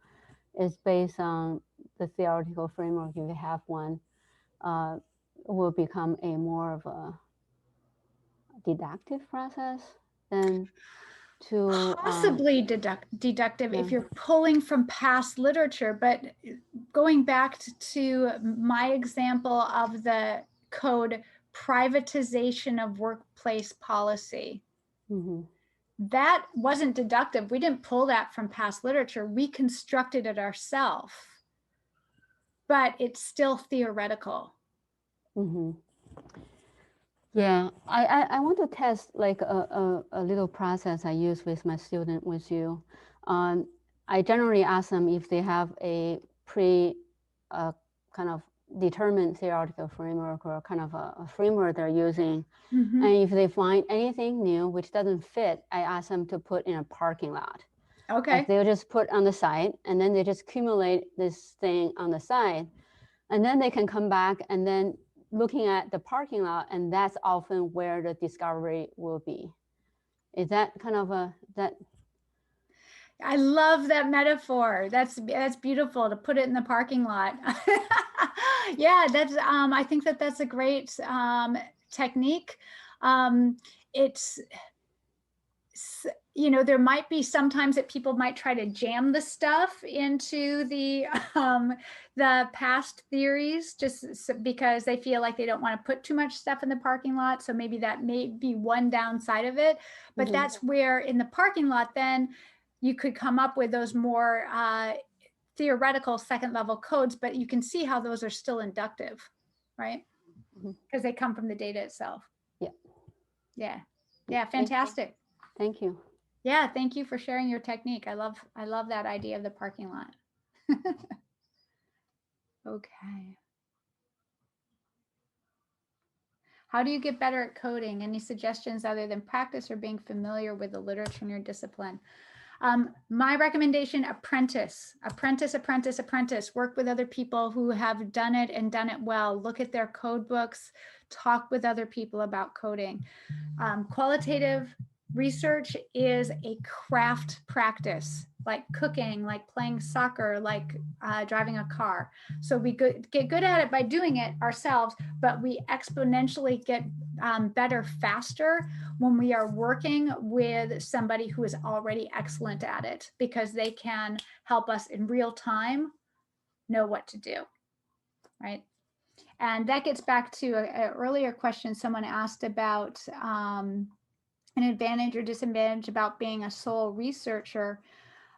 is based on the theoretical framework. If you have one, will become a more of a deductive process than to possibly deductive yeah. if you're pulling from past literature. But going back to my example of the code privatization of workplace policy, Mm-hmm. that wasn't deductive. We didn't pull that from past literature. We constructed it ourselves, but it's still theoretical. Mm-hmm. Yeah, I want to test like a little process I use with my student with you. I generally ask them if they have a kind of determined theoretical framework or kind of a framework they're using. Mm-hmm. And if they find anything new which doesn't fit, I ask them to put in a parking lot. Okay. Like they'll just put on the side and then they just accumulate this thing on the side. And then they can come back and then looking at the parking lot, and that's often where the discovery will be. Is that kind of that? I love that metaphor. That's beautiful to put it in the parking lot. Yeah, that's I think that's a great technique. It's, you know, there might be sometimes that people might try to jam the stuff into the past theories just because they feel like they don't want to put too much stuff in the parking lot. So maybe that may be one downside of it. But Mm-hmm. that's where in the parking lot, then you could come up with those more theoretical second level codes, but you can see how those are still inductive, right? Because they come from the data itself. Yeah. Yeah. Yeah. Fantastic. Thank you. Yeah, thank you for sharing your technique. I love that idea of the parking lot. Okay. How do you get better at coding? Any suggestions other than practice or being familiar with the literature in your discipline? My recommendation, apprentice. Work with other people who have done it and done it well. Look at their code books, talk with other people about coding. Qualitative research is a craft practice, like cooking, like playing soccer, like driving a car. So we get good at it by doing it ourselves, but we exponentially get better faster when we are working with somebody who is already excellent at it, because they can help us in real time know what to do, right? And that gets back to an earlier question someone asked about an advantage or disadvantage about being a sole researcher.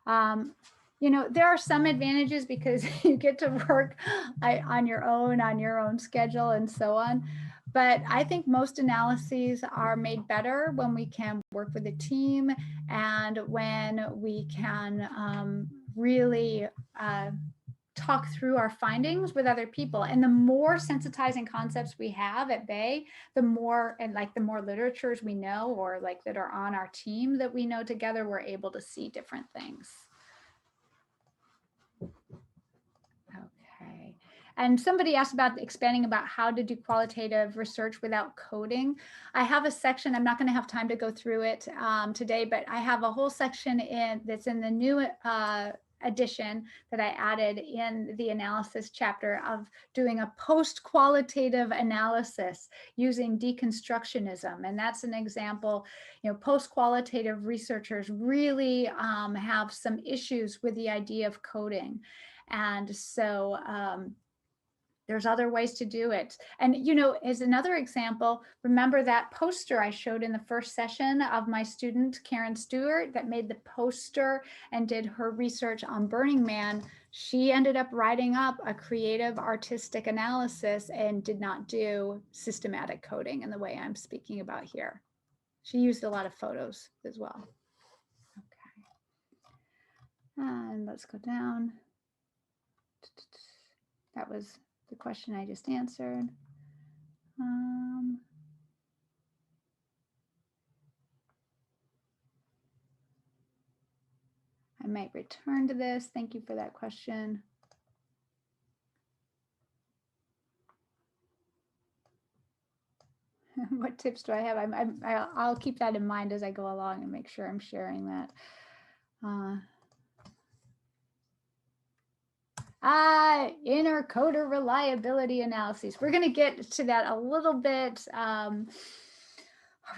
You know, there are some advantages because you get to work on your own schedule and so on. But I think most analyses are made better when we can work with a team and when we can really talk through our findings with other people. And the more sensitizing concepts we have at Bay, the more, and like the more literatures we know or like that are on our team that we know together, we're able to see different things. Okay. And somebody asked about expanding about how to do qualitative research without coding. I have a section, I'm not going to have time to go through it today, but I have a whole section that's in the new edition that I added in the analysis chapter of doing a post-qualitative analysis using deconstructionism. And that's an example, you know, post-qualitative researchers really have some issues with the idea of coding. And so There's other ways to do it. And, you know, as another example, remember that poster I showed in the first session of my student, Karen Stewart, that made the poster and did her research on Burning Man. She ended up writing up a creative artistic analysis and did not do systematic coding in the way I'm speaking about here. She used a lot of photos as well. Okay. And let's go down. That was the question I just answered. I might return to this. Thank you for that question. What tips do I have? I'll keep that in mind as I go along and make sure I'm sharing that. Intercoder reliability analyses. We're going to get to that a little bit. Are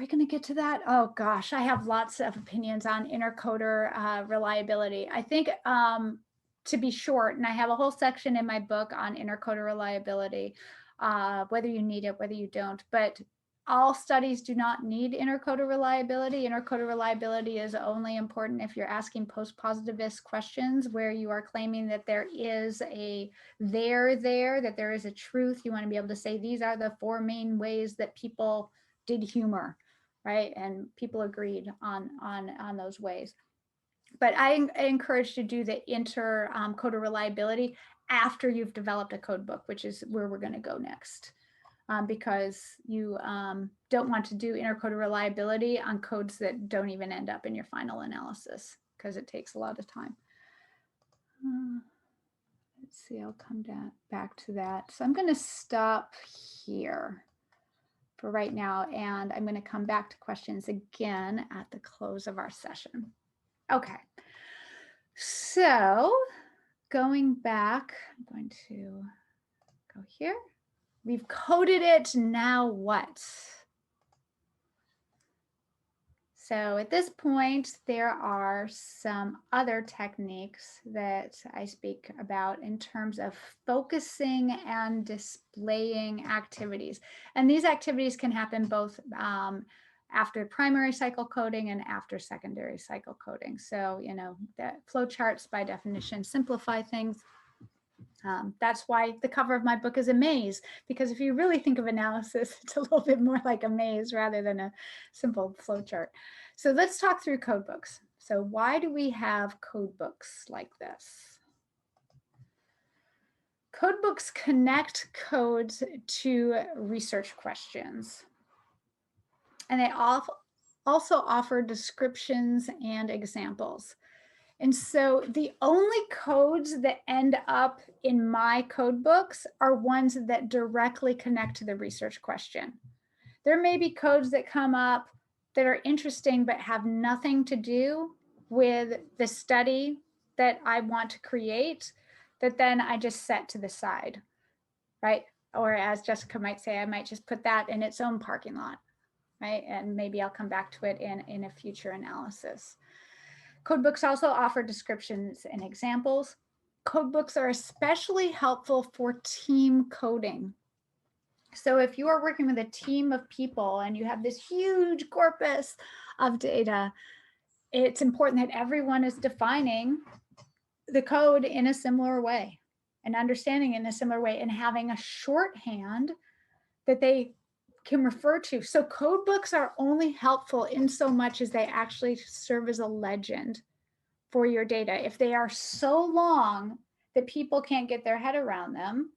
we going to get to that? Oh gosh, I have lots of opinions on intercoder reliability. I think to be short, and I have a whole section in my book on intercoder reliability, whether you need it, whether you don't, but all studies do not need intercoder reliability. Intercoder reliability is only important if you're asking post-positivist questions where you are claiming that there is a there, that there is a truth. You want to be able to say, these are the 4 main ways that people did humor, right? And people agreed on those ways. But I encourage to do the intercoder reliability after you've developed a code book, which is where we're going to go next. Because you don't want to do intercoder reliability on codes that don't even end up in your final analysis because it takes a lot of time. Let's see, I'll come back to that. So I'm going to stop here for right now, and I'm going to come back to questions again at the close of our session. Okay, so going back, I'm going to go here. We've coded it, now what? So at this point, there are some other techniques that I speak about in terms of focusing and displaying activities. And these activities can happen both after primary cycle coding and after secondary cycle coding. So, you know, the flowcharts by definition simplify things. That's why the cover of my book is a maze, because if you really think of analysis, it's a little bit more like a maze rather than a simple flowchart. So let's talk through code books. So why do we have code books like this? Code books connect codes to research questions. And they also offer descriptions and examples. And so the only codes that end up in my code books are ones that directly connect to the research question. There may be codes that come up that are interesting but have nothing to do with the study that I want to create, that then I just set to the side, right? Or as Jessica might say, I might just put that in its own parking lot, right? And maybe I'll come back to it in a future analysis. Codebooks also offer descriptions and examples. Codebooks are especially helpful for team coding. So if you are working with a team of people and you have this huge corpus of data, it's important that everyone is defining the code in a similar way and understanding in a similar way and having a shorthand that they can refer to. So code books are only helpful in so much as they actually serve as a legend for your data. If they are so long that people can't get their head around them,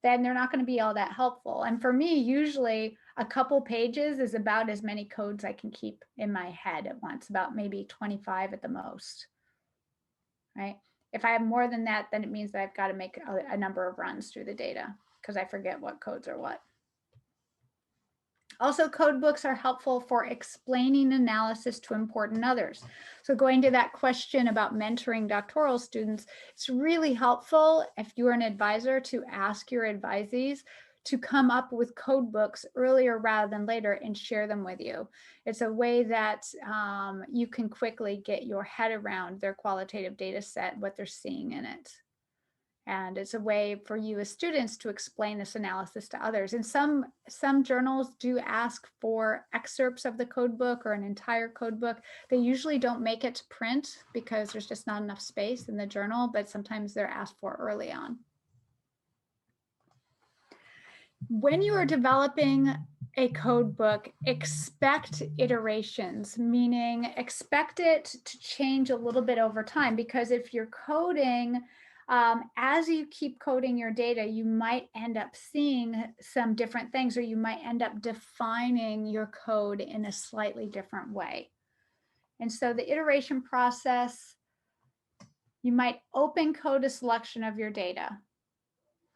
then they're not going to be all that helpful. And for me, usually a couple pages is about as many codes I can keep in my head at once, about maybe 25 at the most, right? If I have more than that, then it means that I've got to make a number of runs through the data because I forget what codes are what. Also, code books are helpful for explaining analysis to important others. So going to that question about mentoring doctoral students, it's really helpful if you're an advisor to ask your advisees to come up with code books earlier rather than later and share them with you. It's a way that you can quickly get your head around their qualitative data set, what they're seeing in it. And it's a way for you as students to explain this analysis to others. And some journals do ask for excerpts of the code book or an entire code book. They usually don't make it to print because there's just not enough space in the journal, but sometimes they're asked for early on. When you are developing a code book, expect iterations, meaning expect it to change a little bit over time, because if you're coding, as you keep coding your data, you might end up seeing some different things, or you might end up defining your code in a slightly different way. And so the iteration process, you might open code a selection of your data,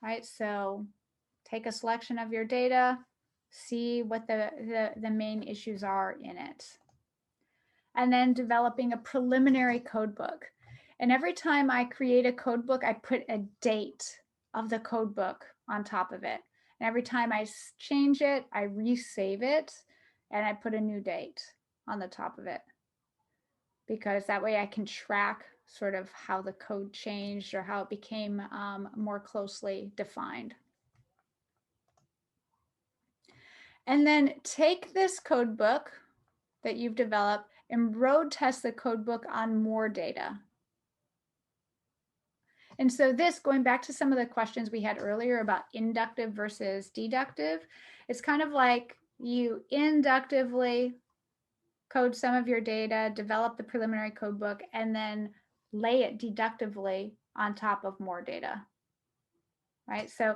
right? So take a selection of your data, see what the main issues are in it. And then developing a preliminary code book. And every time I create a code book, I put a date of the code book on top of it. And every time I change it, I resave it and I put a new date on the top of it. Because that way I can track sort of how the code changed or how it became more closely defined. And then take this code book that you've developed and road test the code book on more data. And so this, going back to some of the questions we had earlier about inductive versus deductive, it's kind of like you inductively code some of your data, develop the preliminary code book, and then lay it deductively on top of more data, right? So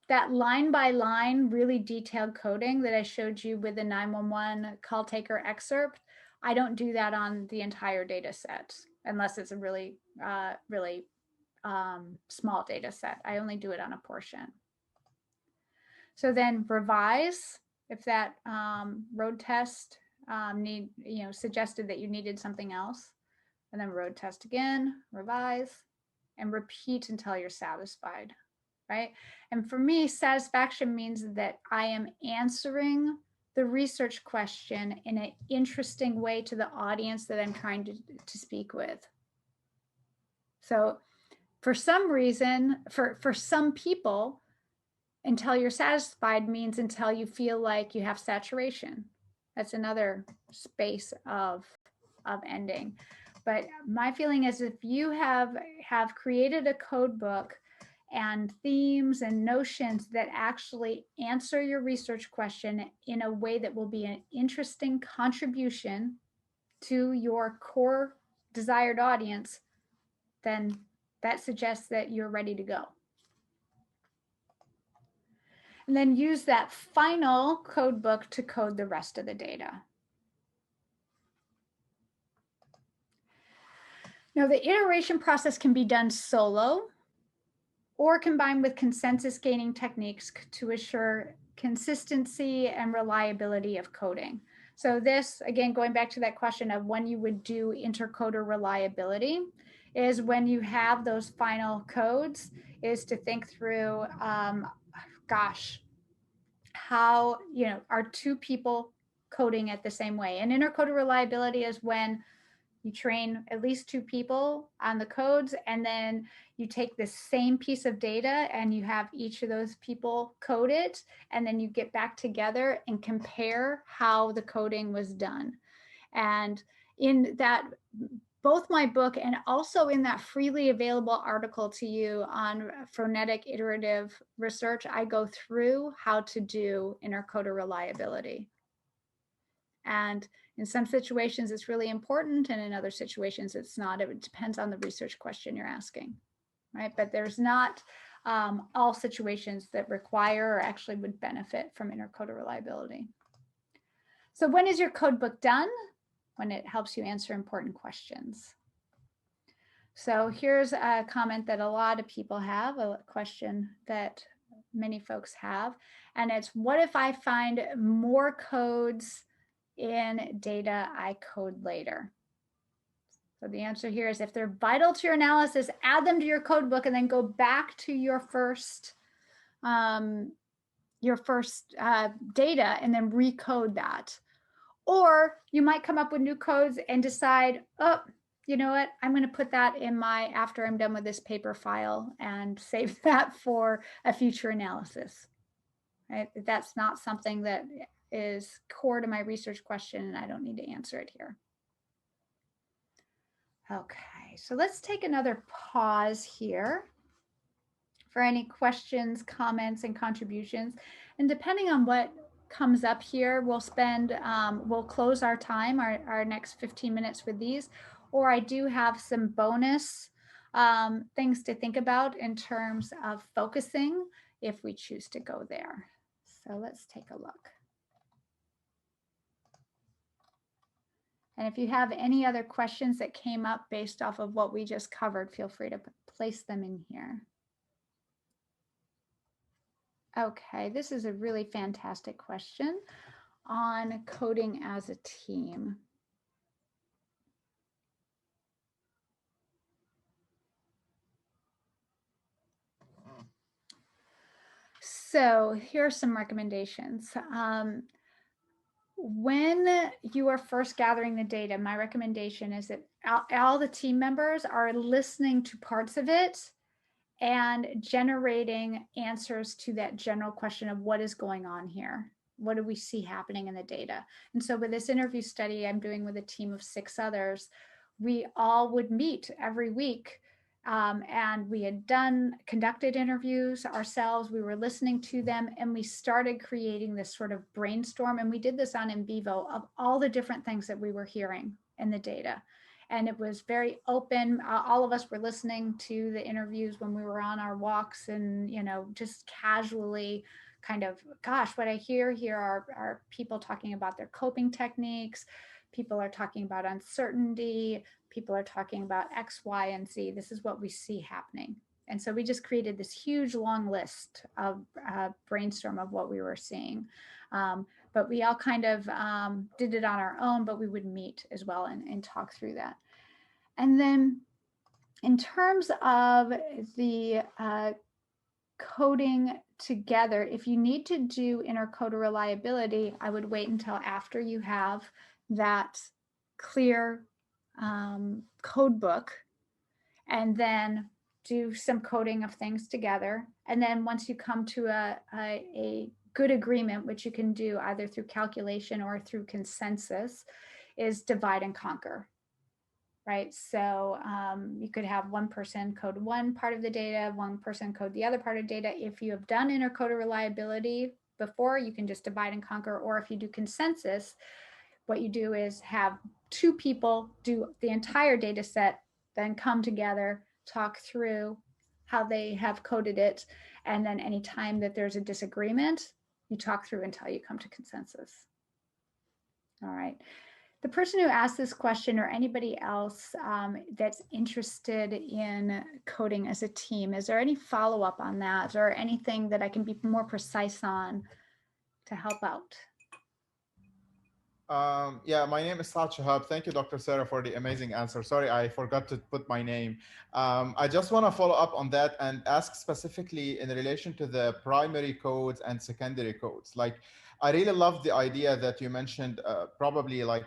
that line by line, really detailed coding that I showed you with the 911 call taker excerpt, I don't do that on the entire data set unless it's a really, really small data set. I only do it on a portion. So then revise if that road test suggested that you needed something else, and then road test again, revise, and repeat until you're satisfied. Right? And for me, satisfaction means that I am answering the research question in an interesting way to the audience that I'm trying to speak with. So for some reason, for some people, until you're satisfied means until you feel like you have saturation. That's another space of ending. But my feeling is if you have created a code book and themes and notions that actually answer your research question in a way that will be an interesting contribution to your core desired audience, then that suggests that you're ready to go. And then use that final code book to code the rest of the data. Now, the iteration process can be done solo or combined with consensus gaining techniques to assure consistency and reliability of coding. So this, again, going back to that question of when you would do intercoder reliability, is when you have those final codes, is to think through, how, are two people coding it the same way? And intercoder reliability is when you train at least two people on the codes, and then you take the same piece of data and you have each of those people code it, and then you get back together and compare how the coding was done. And in that, both my book and also in that freely available article to you on phonetic iterative research, I go through how to do intercoder reliability. And in some situations, it's really important, and in other situations, it's not. It depends on the research question you're asking, right? But there's not all situations that require or actually would benefit from intercoder reliability. So when is your code book done? When it helps you answer important questions. So here's a comment that a lot of people have, a question that many folks have, and it's, what if I find more codes in data I code later? So the answer here is, if they're vital to your analysis, add them to your code book and then go back to your first data and then recode that. Or you might come up with new codes and decide, oh, you know what, I'm going to put that in my, after I'm done with this paper file, and save that for a future analysis. Right? That's not something that is core to my research question, and I don't need to answer it here. Okay, so let's take another pause here for any questions, comments, and contributions. And depending on what comes up here, we'll spend, we'll close our time, our next 15 minutes with these, or I do have some bonus things to think about in terms of focusing if we choose to go there. So let's take a look. And if you have any other questions that came up based off of what we just covered, feel free to place them in here. Okay, this is a really fantastic question on coding as a team. So here are some recommendations. When you are first gathering the data, my recommendation is that all the team members are listening to parts of it and generating answers to that general question of what is going on here. What do we see happening in the data? And so with this interview study I'm doing with a team of 6 others, we all would meet every week. And we had conducted interviews ourselves, we were listening to them, and we started creating this sort of brainstorm. And we did this on in-vivo of all the different things that we were hearing in the data. And it was very open. All of us were listening to the interviews when we were on our walks, and, you know, just casually kind of, gosh, what I hear here are people talking about their coping techniques. People are talking about uncertainty. People are talking about X, Y, and Z. This is what we see happening. And so we just created this huge long list of brainstorm of what we were seeing. But we all kind of did it on our own, but we would meet as well and talk through that. And then in terms of the coding together, if you need to do intercoder reliability, I would wait until after you have that clear code book, and then do some coding of things together. And then once you come to a good agreement, which you can do either through calculation or through consensus, is divide and conquer, right? So you could have one person code one part of the data, one person code the other part of the data. If you have done intercoder reliability before, you can just divide and conquer. Or if you do consensus, what you do is have 2 people do the entire data set, then come together, talk through how they have coded it, and then anytime that there's a disagreement, you talk through until you come to consensus. All right. The person who asked this question, or anybody else that's interested in coding as a team, is there any follow-up on that, or anything that I can be more precise on to help out? Yeah, my name is Saad Shahab. Thank you, Dr. Sarah, for the amazing answer. Sorry, I forgot to put my name. I just want to follow up on that and ask specifically in relation to the primary codes and secondary codes. Like, I really love the idea that you mentioned, probably like,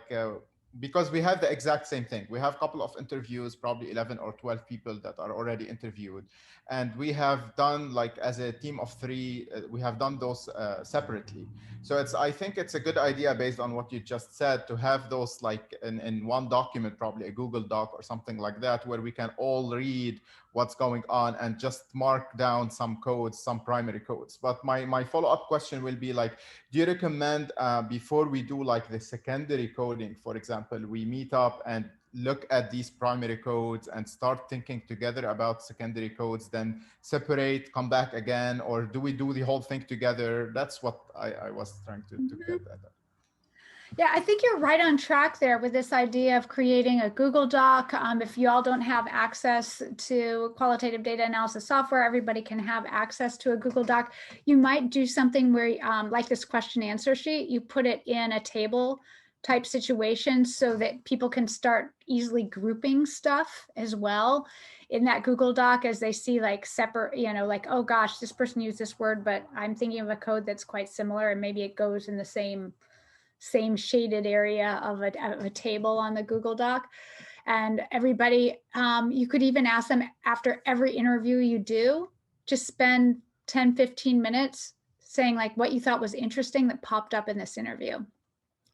because we have the exact same thing. We have a couple of interviews, probably 11 or 12 people that are already interviewed. And we have done, like, as a team of 3, we have done those separately. So I think it's a good idea, based on what you just said, to have those like in one document, probably a Google Doc or something like that, where we can all read what's going on and just mark down some codes, some primary codes. But my follow-up question will be like, do you recommend before we do like the secondary coding, for example, we meet up and look at these primary codes and start thinking together about secondary codes, then separate, come back again, or do we do the whole thing together? That's what I was trying to get at. Yeah, I think you're right on track there with this idea of creating a Google Doc. If you all don't have access to qualitative data analysis software, everybody can have access to a Google Doc. You might do something where, like this question answer sheet, you put it in a table type situation so that people can start easily grouping stuff as well in that Google Doc as they see like separate, you know, like, oh gosh, this person used this word, but I'm thinking of a code that's quite similar, and maybe it goes in the same shaded area of a table on the Google Doc. And everybody, you could even ask them after every interview you do, just spend 10, 15 minutes saying like what you thought was interesting that popped up in this interview.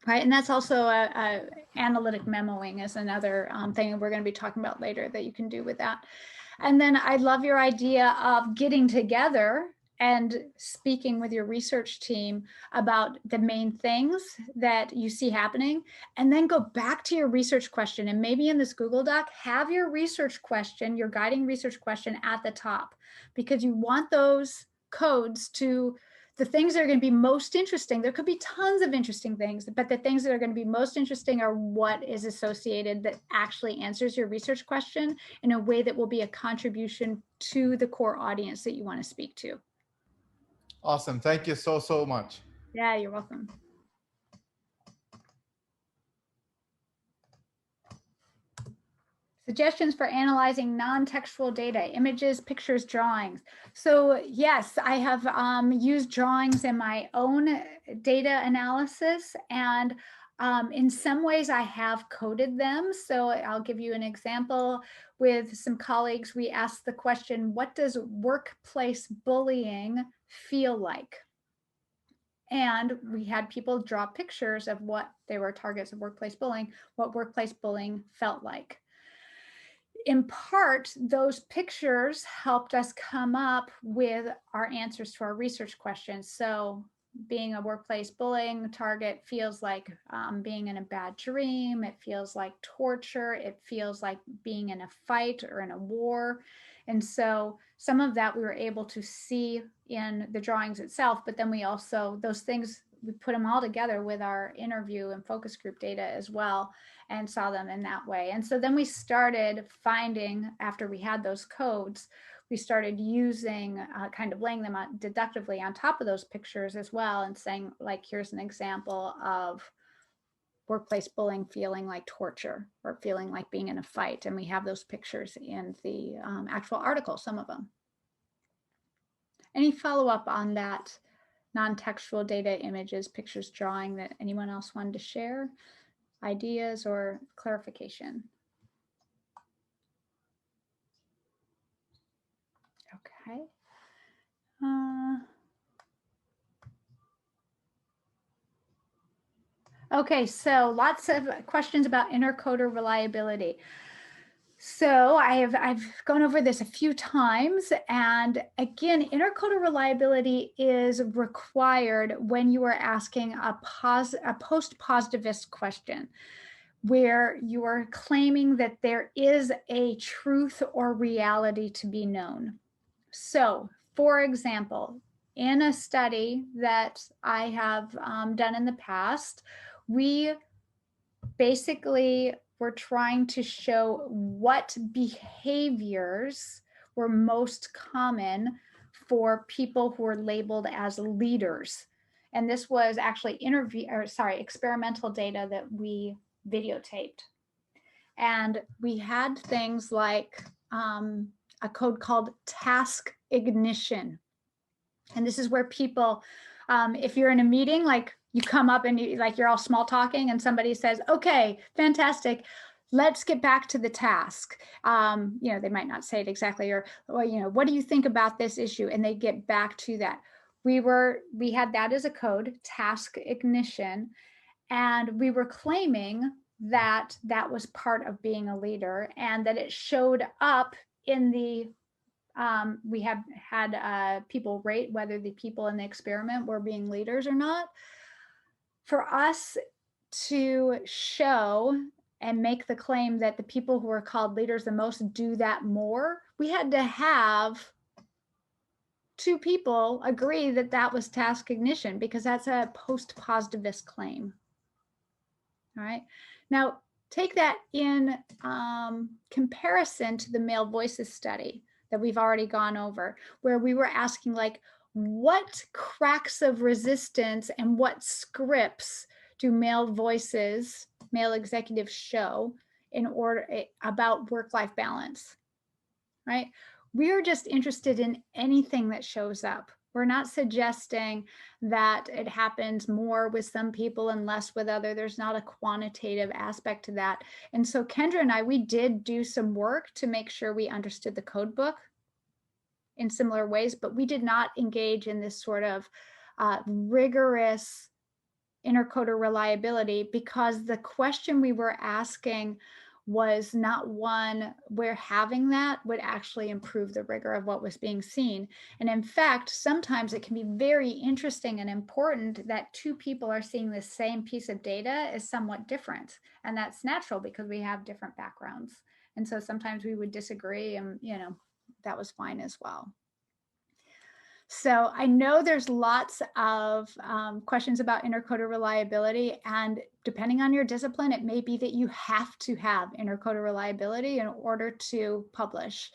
Right. And that's also a analytic memoing is another thing we're going to be talking about later that you can do with that. And then I love your idea of getting together and speaking with your research team about the main things that you see happening, and then go back to your research question. And maybe in this Google Doc, have your research question, your guiding research question at the top, because you want those codes to the things that are going to be most interesting. There could be tons of interesting things, but the things that are going to be most interesting are what is associated that actually answers your research question in a way that will be a contribution to the core audience that you want to speak to. Awesome. Thank you so much. Yeah, you're welcome. Suggestions for analyzing non-textual data, images, pictures, drawings. So yes, I have used drawings in my own data analysis, and in some ways I have coded them. So I'll give you an example. With some colleagues, we asked the question, what does workplace bullying feel like? And we had people draw pictures of what they were targets of workplace bullying, what workplace bullying felt like. In part, those pictures helped us come up with our answers to our research questions. So being a workplace bullying target feels like being in a bad dream. It feels like torture. It feels like being in a fight or in a war. And so some of that we were able to see in the drawings itself, but then we also, those things, we put them all together with our interview and focus group data as well, and saw them in that way. And so then we started finding, after we had those codes, we started using, kind of laying them out deductively on top of those pictures as well, and saying, like, here's an example of workplace bullying feeling like torture or feeling like being in a fight. And we have those pictures in the actual article, some of them. Any follow-up on that non-textual data, images, pictures, drawing that anyone else wanted to share? Ideas or clarification? Okay. Okay, so lots of questions about intercoder reliability. So I've gone over this a few times, and again, intercoder reliability is required when you are asking a post-positivist question, where you are claiming that there is a truth or reality to be known. So, for example, in a study that I have done in the past, we basically were trying to show what behaviors were most common for people who are labeled as leaders. And this was actually experimental data that we videotaped. And we had things like a code called task ignition. And this is where people, if you're in a meeting, like you come up and you're all small talking and somebody says, okay, fantastic, let's get back to the task. They might not say it exactly, or what do you think about this issue? And they get back to that. We had that as a code, task ignition, and we were claiming that that was part of being a leader, and that it showed up in the we have had people rate whether the people in the experiment were being leaders or not. For us to show and make the claim that the people who are called leaders the most do that more, we had to have two people agree that that was task ignition, because that's a post-positivist claim. All right. Now, take that in comparison to the male voices study that we've already gone over, where we were asking, like, what cracks of resistance and what scripts do male voices, male executives show in order about work-life balance, right? We are just interested in anything that shows up We're not suggesting that it happens more with some people and less with other. There's not a quantitative aspect to that. And so Kendra and I, we did do some work to make sure we understood the code book in similar ways, but we did not engage in this sort of rigorous intercoder reliability because the question we were asking was not one where having that would actually improve the rigor of what was being seen. And in fact, sometimes it can be very interesting and important that two people are seeing the same piece of data is somewhat different. And that's natural because we have different backgrounds. And so sometimes we would disagree and, you know, that was fine as well. So I know there's lots of questions about intercoder reliability, and depending on your discipline, it may be that you have to have intercoder reliability in order to publish.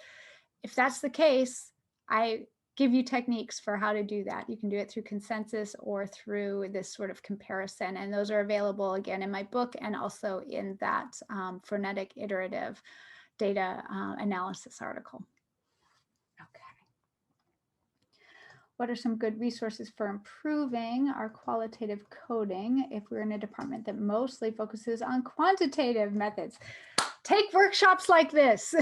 If that's the case, I give you techniques for how to do that. You can do it through consensus or through this sort of comparison, and those are available again in my book and also in that phonetic iterative data analysis article. What are some good resources for improving our qualitative coding if we're in a department that mostly focuses on quantitative methods? Take workshops like this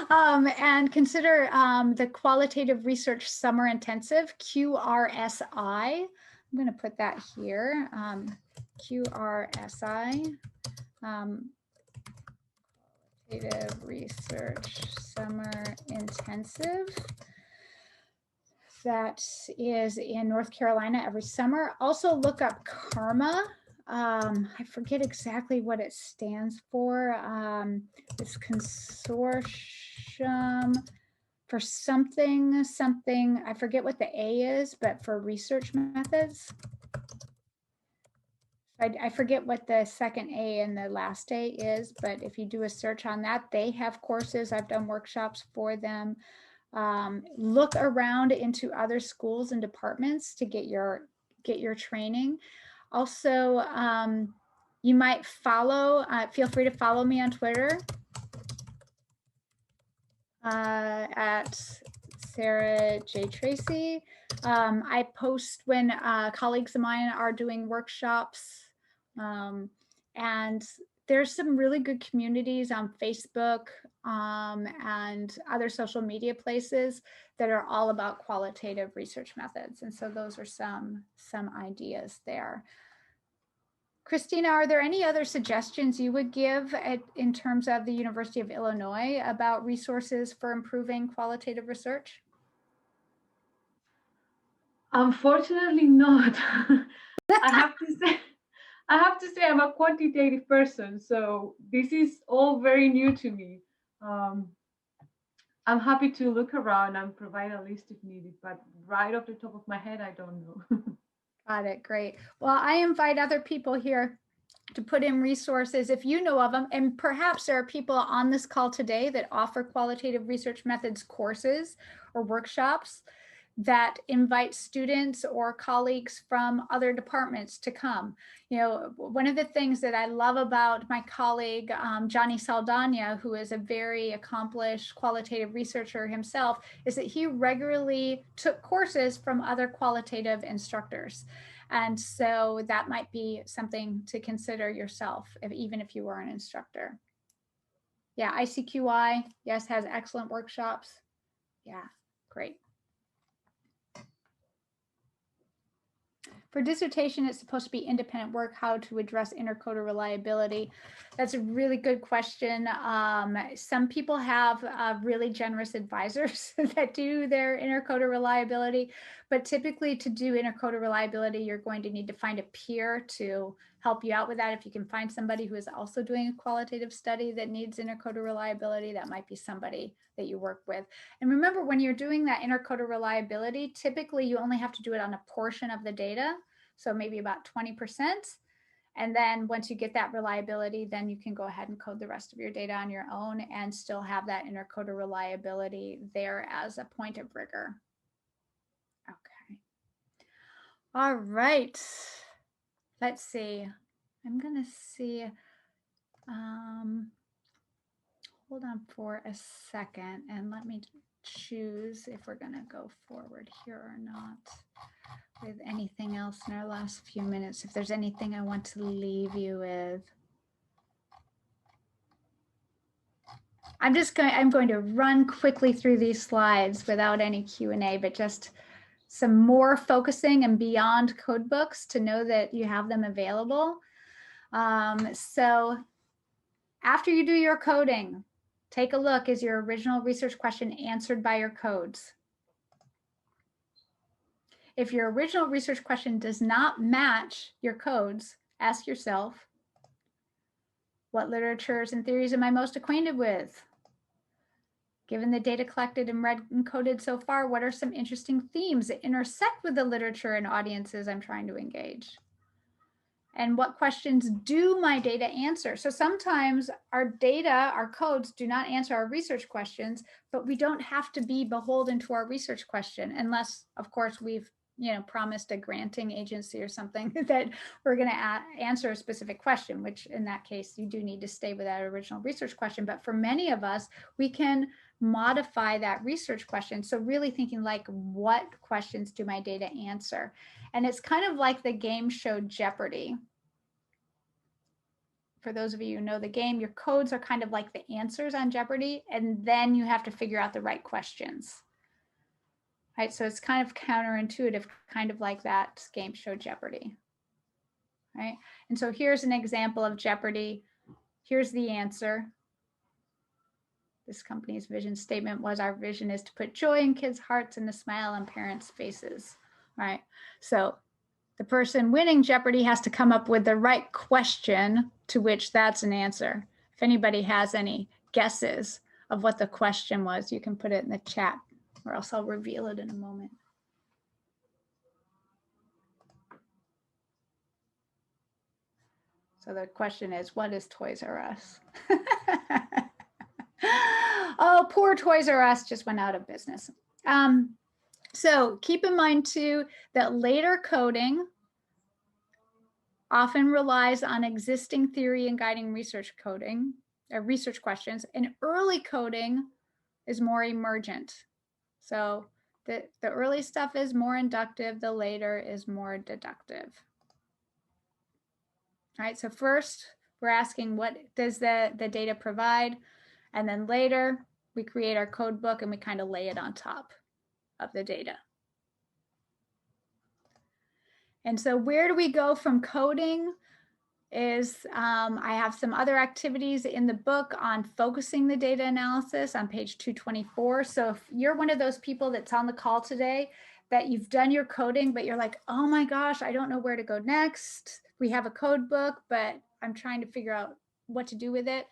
and consider the Qualitative Research Summer Intensive, QRSI. I'm going to put that here, QRSI, Qualitative Research Summer Intensive. That is in North Carolina every summer. Also look up CARMA. I forget exactly what it stands for. It's consortium for something, I forget what the A is, but for research methods. I forget what the second A and the last A is, but if you do a search on that, they have courses. I've done workshops for them. Look around into other schools and departments to get your training. Also, you might follow, feel free to follow me on Twitter at Sarah J. Tracy. I post when colleagues of mine are doing workshops, and there's some really good communities on Facebook and other social media places that are all about qualitative research methods. And so those are some ideas there. Christina, are there any other suggestions you would give in terms of the University of Illinois about resources for improving qualitative research? Unfortunately not. I have to say I'm a quantitative person, so this is all very new to me. I'm happy to look around and provide a list if needed, but right off the top of my head, I don't know. Got it. Great. Well, I invite other people here to put in resources if you know of them, and perhaps there are people on this call today that offer qualitative research methods courses or workshops that invite students or colleagues from other departments to come. You know, one of the things that I love about my colleague, Johnny Saldana, who is a very accomplished qualitative researcher himself, is that he regularly took courses from other qualitative instructors. And so that might be something to consider yourself, even if you were an instructor. Yeah, ICQI, yes, has excellent workshops. Yeah, great. For dissertation, it's supposed to be independent work, how to address intercoder reliability. That's a really good question. Some people have really generous advisors that do their intercoder reliability, but typically to do intercoder reliability, you're going to need to find a peer to help you out with that. If you can find somebody who is also doing a qualitative study that needs intercoder reliability, that might be somebody that you work with. And remember, when you're doing that intercoder reliability, typically you only have to do it on a portion of the data, so maybe about 20%. And then once you get that reliability, then you can go ahead and code the rest of your data on your own and still have that intercoder reliability there as a point of rigor. Okay. All right. Let's see. I'm going to see. Hold on for a second and let me choose if we're going to go forward here or not with anything else in our last few minutes. If there's anything I want to leave you with. I'm going to run quickly through these slides without any Q&A, but just some more focusing and beyond code books to know that you have them available. So after you do your coding, take a look. Is your original research question answered by your codes? If your original research question does not match your codes, ask yourself, what literatures and theories am I most acquainted with? Given the data collected and read and coded so far, what are some interesting themes that intersect with the literature and audiences I'm trying to engage? And what questions do my data answer? So sometimes our data, our codes do not answer our research questions, but we don't have to be beholden to our research question unless, of course, we've promised a granting agency or something that we're going to answer a specific question, which in that case, you do need to stay with that original research question. But for many of us, we can modify that research question. So really thinking like, what questions do my data answer? And it's kind of like the game show Jeopardy. For those of you who know the game, your codes are kind of like the answers on Jeopardy, and then you have to figure out the right questions. Right, so it's kind of counterintuitive, kind of like that game show Jeopardy. Right, and so here's an example of Jeopardy. Here's the answer. This company's vision statement was, our vision is to put joy in kids' hearts and a smile on parents' faces. Right, so the person winning Jeopardy has to come up with the right question to which that's an answer. If anybody has any guesses of what the question was, you can put it in the chat, or else I'll reveal it in a moment. So the question is, what is Toys R Us? Oh, poor Toys R Us just went out of business. So keep in mind too that later coding often relies on existing theory and guiding research coding, research questions, and early coding is more emergent. So the early stuff is more inductive, the later is more deductive. All right, so first we're asking, what does the data provide? And then later we create our code book and we kind of lay it on top of the data. And so where do we go from coding? Is I have some other activities in the book on focusing the data analysis on page 224. So if you're one of those people that's on the call today, that you've done your coding, but you're like, oh my gosh, I don't know where to go next. We have a code book, but I'm trying to figure out what to do with it.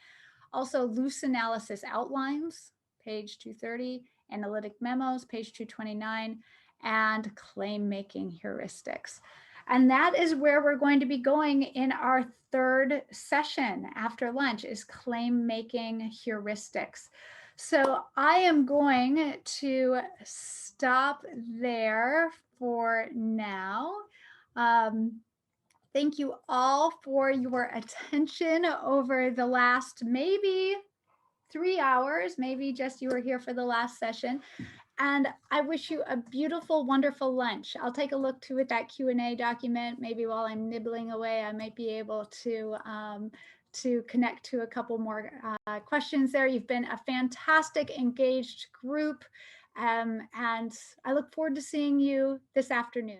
Also, loose analysis outlines, page 230, analytic memos, page 229, and claim making heuristics. And that is where we're going to be going in our third session after lunch, is claim making heuristics. So I am going to stop there for now. Thank you all for your attention over the last maybe 3 hours, maybe just you were here for the last session. And I wish you a beautiful, wonderful lunch. I'll take a look to that Q&A document. Maybe while I'm nibbling away, I might be able to connect to a couple more questions there. You've been a fantastic, engaged group. And I look forward to seeing you this afternoon.